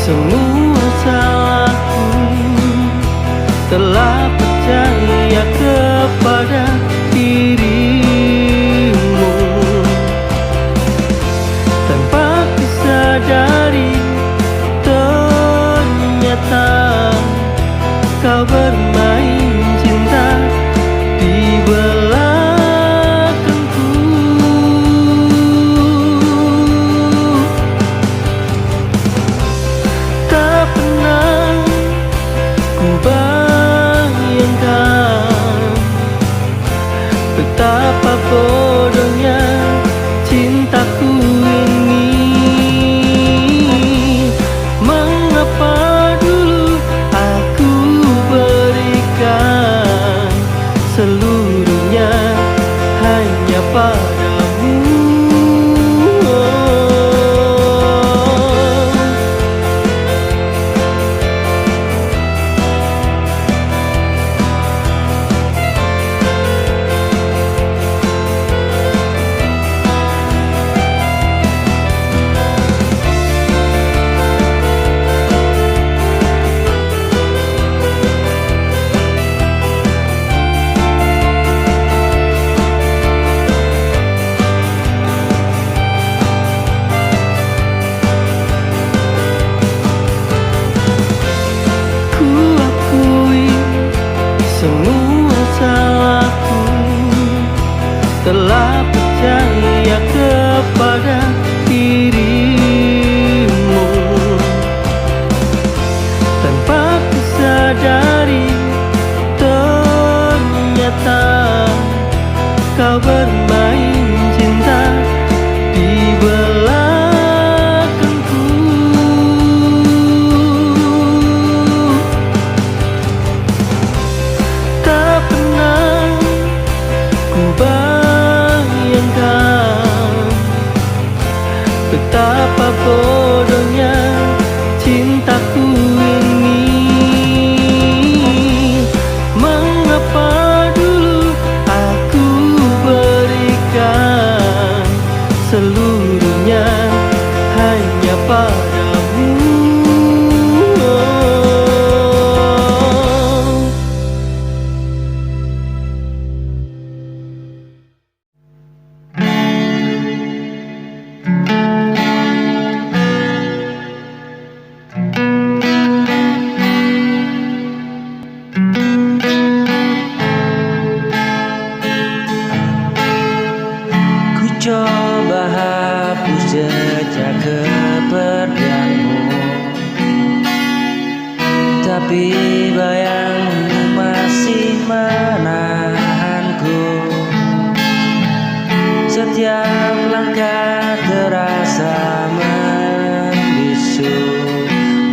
semua salahku, telah percaya kepada dirimu tanpa disadari. Ternyata kau bermain cinta di belakangku. Tak pernah ku bayangkan betapa bodohnya cintaku ini. Mengapa dulu aku berikan seluruhnya hanya padamu? Semua salahku, telah percaya kepada dirimu tanpa kusadari. Ternyata kau bermain cinta di belakangku. Tak pernah ku bayangkan betapa bodohnya cintaku ini. Mengapa dulu aku berikan seluruhnya hanya padamu? Coba hapus jejak kepergianmu, tapi bayangmu masih menahanku. Setiap langkah terasa membisu,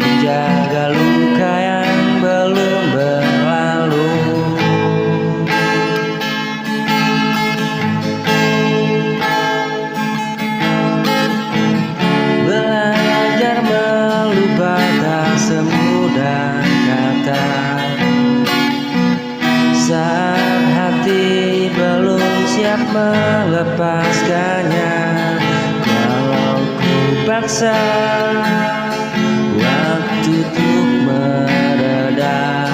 menjaga luka yang belum berlalu. Belajar melupakan tak semudah kata. Saat hati belum siap melepaskannya, kalau ku paksa waktu untuk mereda,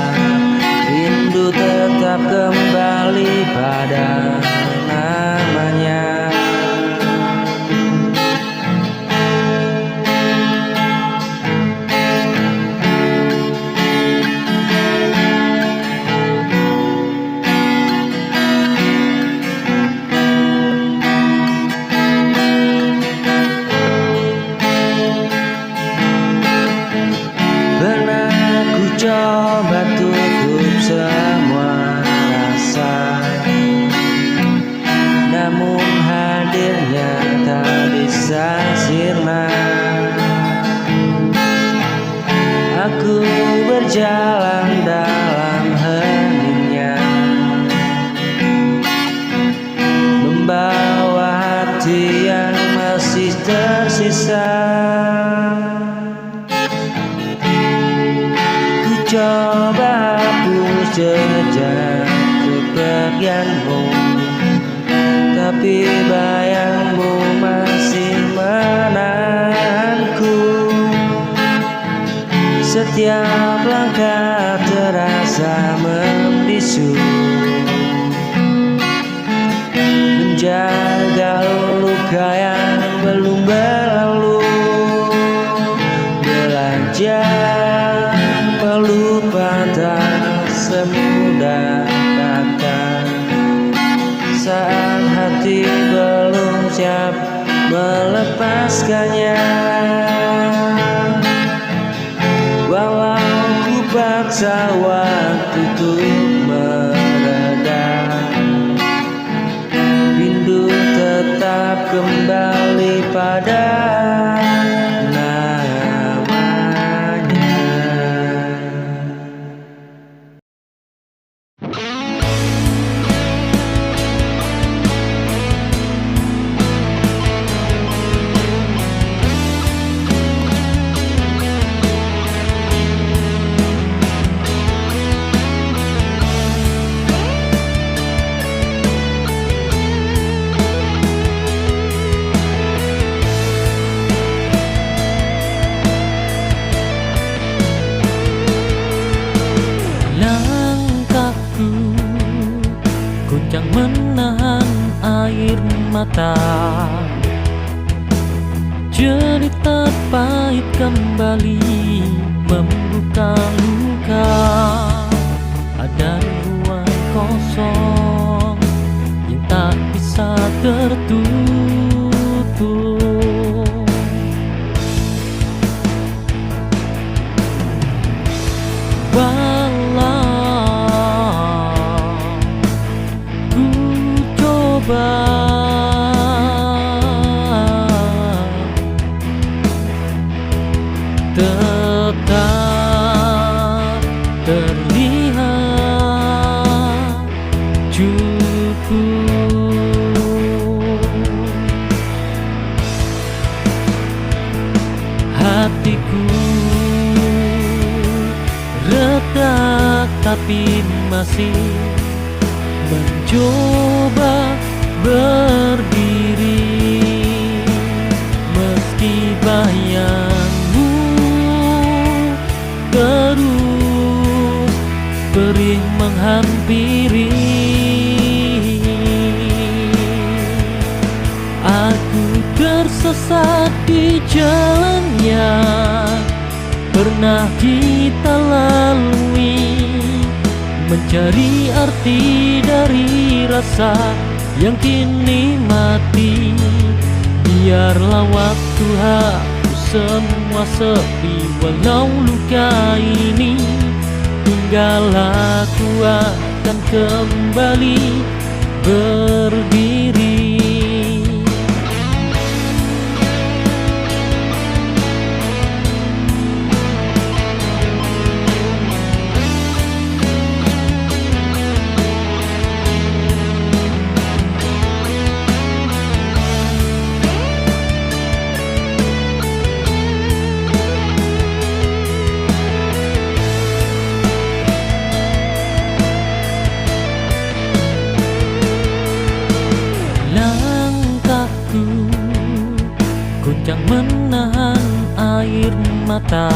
rindu tetap kembali pada namanya. Coba tutup semua rasa, namun hadirnya tak bisa sirna. Aku berjalan dalam heningnya, membawa hati yang masih tersisa. Coba hapus jejak kepergianmu, tapi bayangmu masih menahanku. Setiap langkah terasa membisu, menjaga luka yang belum berlalu. Belajar melupakan tak semudah kata. Saat hati belum siap melepaskannya, walau ku paksa waktu untuk mereda, rindu tetap kembali pada menahan air mata. Cerita pahit kembali membuka luka. Ada ruang kosong yang tak bisa tertutup. Tetap terlihat cukup. Hatiku retak tapi masih mencoba berdiri, meski bayangmu terus perih menghampiri. Aku tersesat di jalan yang pernah kita lalui, mencari arti dari rasa yang kini mati. Biarlah waktu hapus semua sepi, walau luka ini tinggal aku akan kembali berdiri. mata.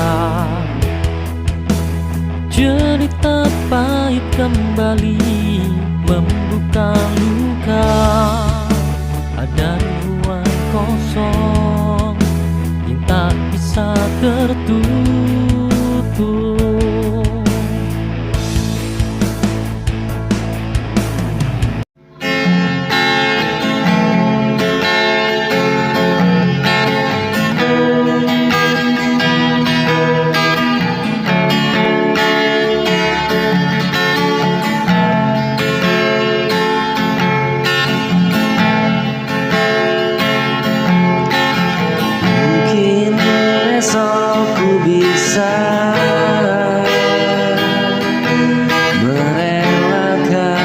Cerita pahit kembali membuka luka. Ada ruang kosong yang tak bisa tertutup. Mungkin esok ku bisa merelakan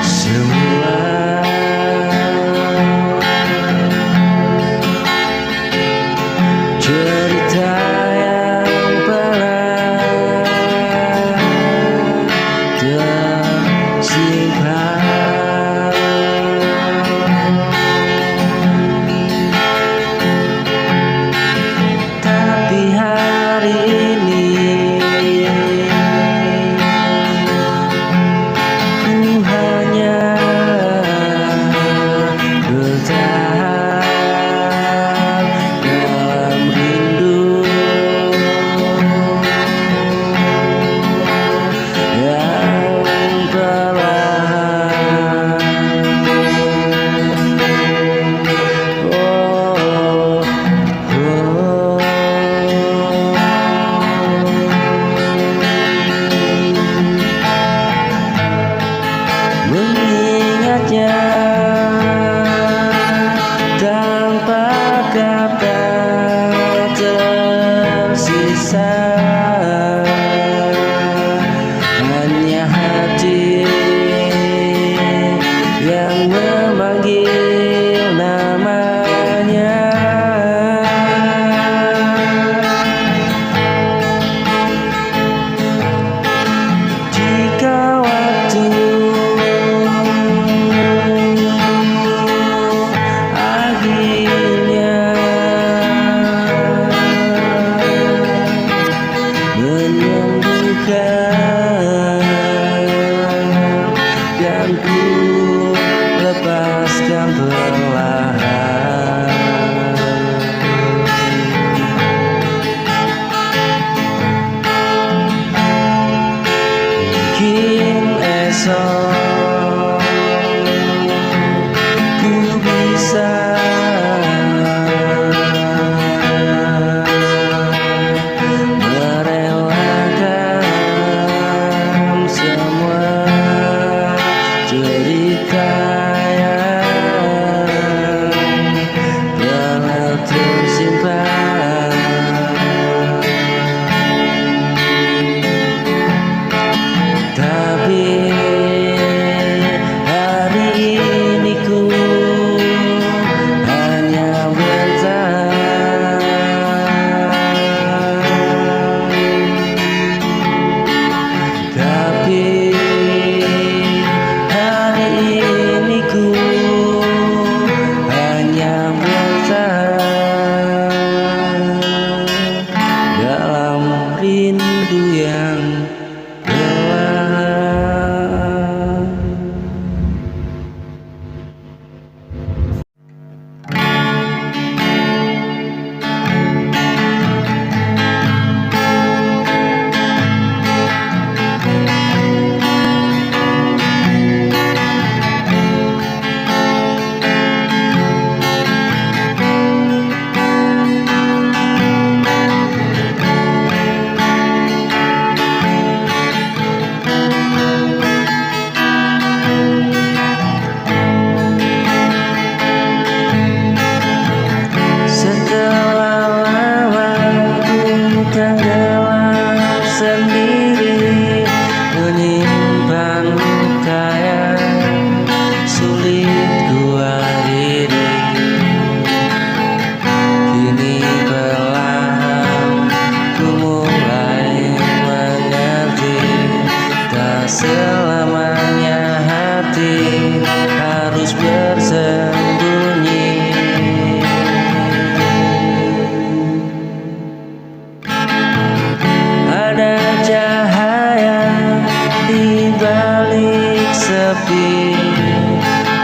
semua. Cerita yang pernah tersimpan. Tapi hari ini ku hanya bertahan dalam rindu yang perlahan. Oh, oh. Mengingatnya tanpa kata tersisa, hanya hati yang memanggil namanya. Jika waktu akhirnya menyembuhkan dan ku lepaskan perlahan. Mungkin esok ku bisa merelakan semua cerita yang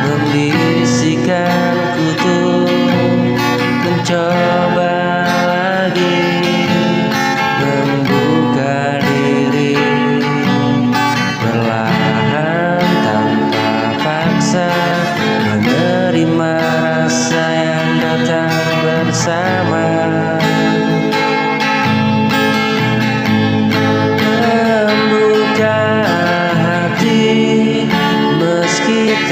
membisikkanku tuh mencoba lagi membuka diri perlahan tanpa paksa menerima rasa yang datang bersama.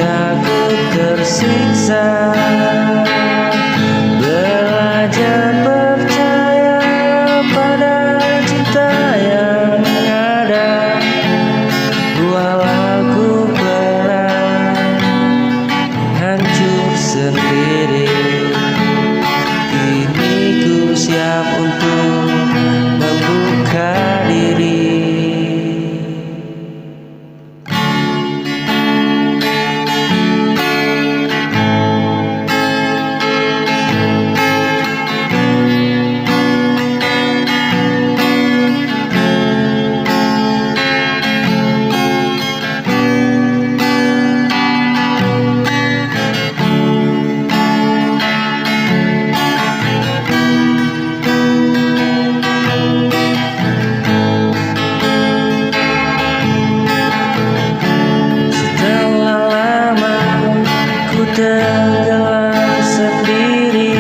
Takut tersiksa, belajar percaya pada cinta yang ada. Walau ku pernah hancur sendiri, kini ku siap untuk membuka diri. Tenggelam sendiri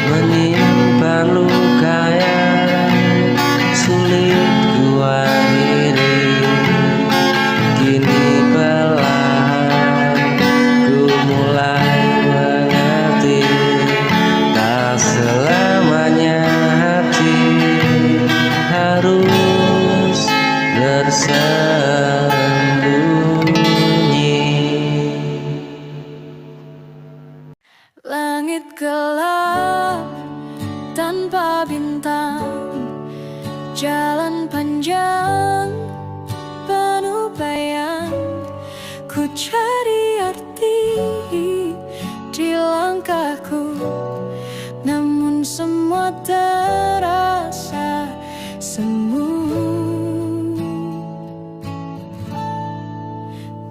menyimpan luka yang sulit ku akhiri. Kini perlahan ku mulai mengerti, tak selamanya hati harus bersembunyi. Langit gelap tanpa bintang, jalan panjang penuh bayang. Ku cari arti di langkahku, namun semua terasa semu.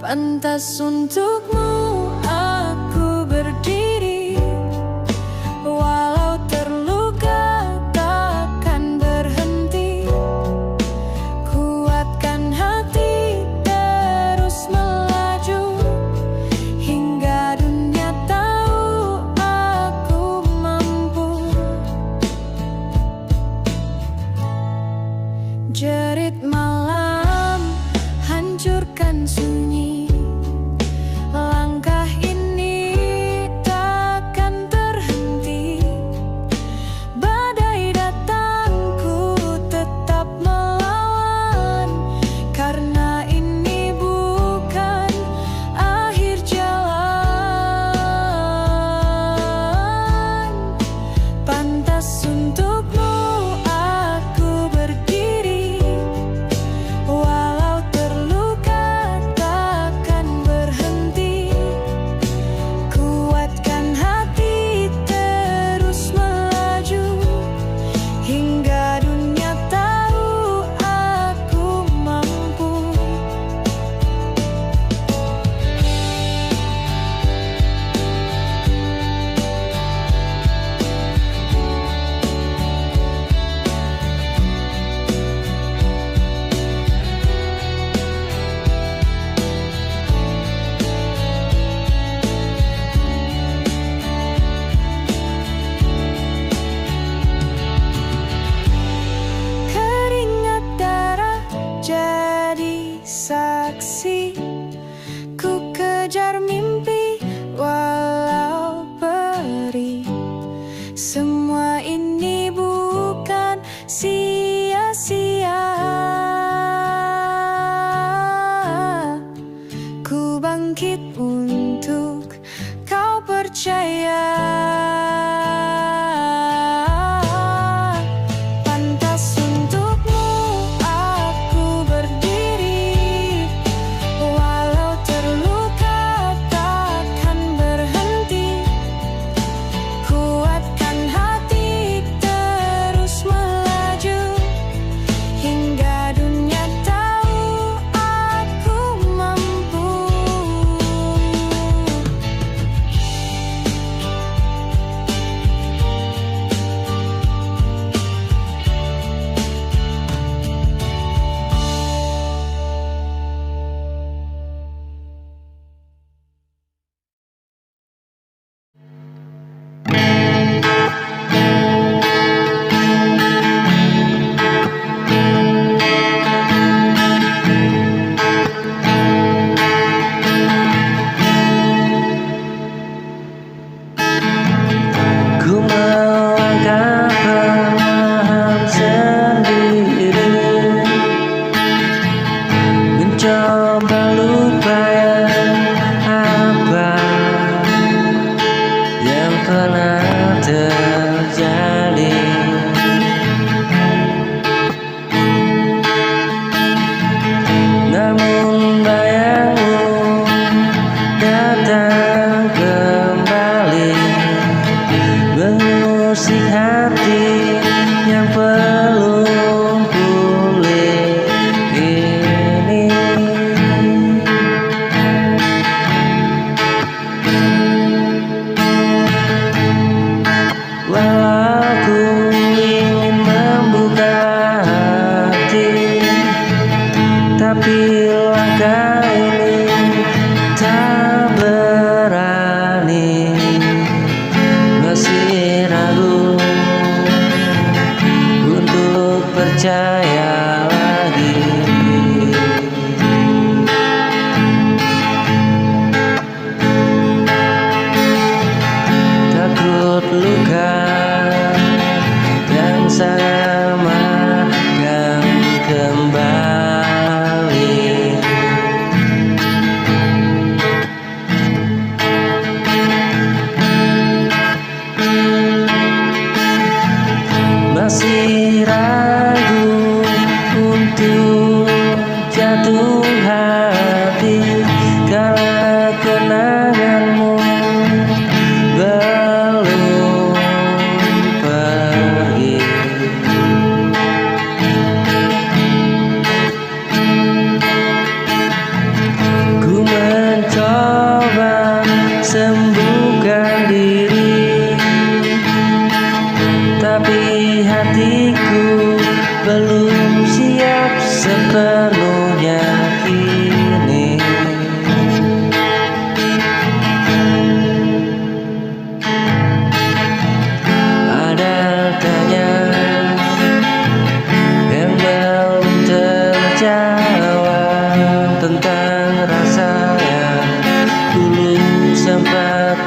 Pantas untukmu aku berdiri, walau terluka takkan berhenti. Kuatkan hati terus melaju, hingga dunia tahu aku mampu. Jerit malam hancurkan sunyi, langkah ini takkan terhenti. Badai datang ku tetap melawan, karena ini bukan akhir jalan. Pantas untukmu aku berdiri, walau terluka takkan berhenti. Kuatkan hati terus melaju, hingga dunia tahu aku mampu. Keringat darah jadi saksi, ku kejar mimpi walau perih. Semua ini bukan sia-sia, ku bangkit untuk kau percaya. Pantas untukmu aku berdiri, walau terluka takkan berhenti. Kuatkan hati terus melaju, hingga dunia tahu aku mampu.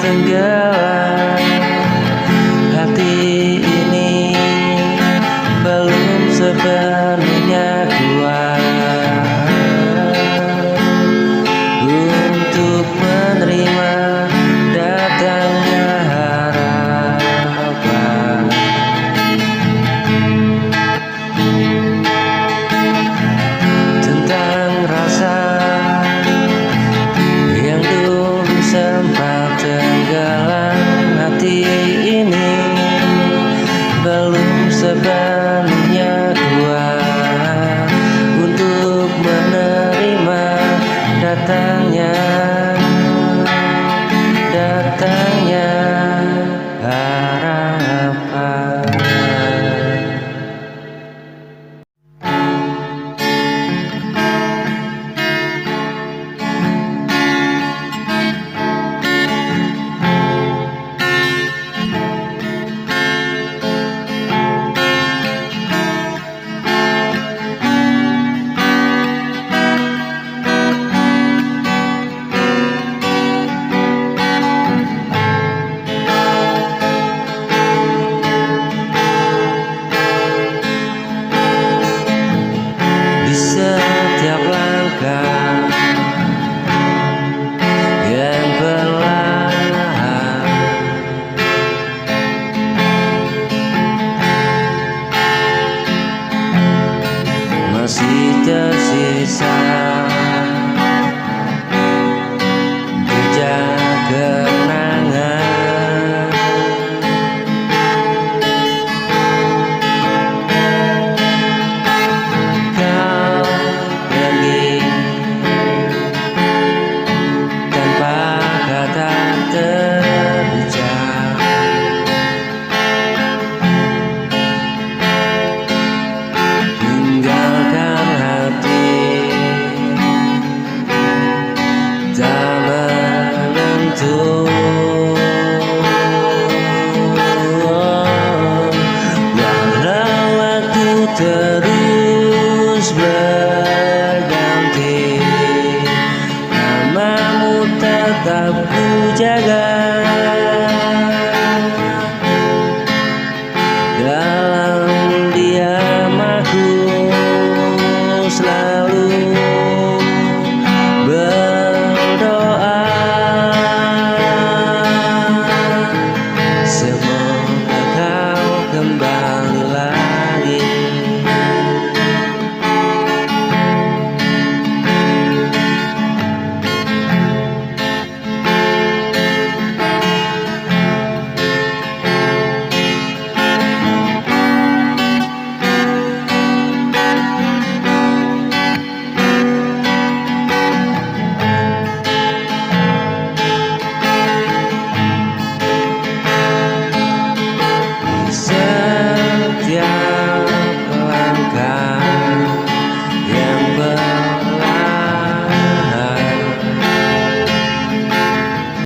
tenggelam. Hati ini belum sepenuhnya kuat untuk menerima datangnya harapan. Tentang rasa yang dulu sempat tenggelam, hati ini belum sepenuhnya kuat untuk menerima datangnya harapan. Di setiap langkah yang perlahan, masih tersisa jejak kenangan. Kau pergi tanpa kata terucap, tinggalkan hati tak menentu. Walau waktu terus berganti, namamu tetap ku jaga.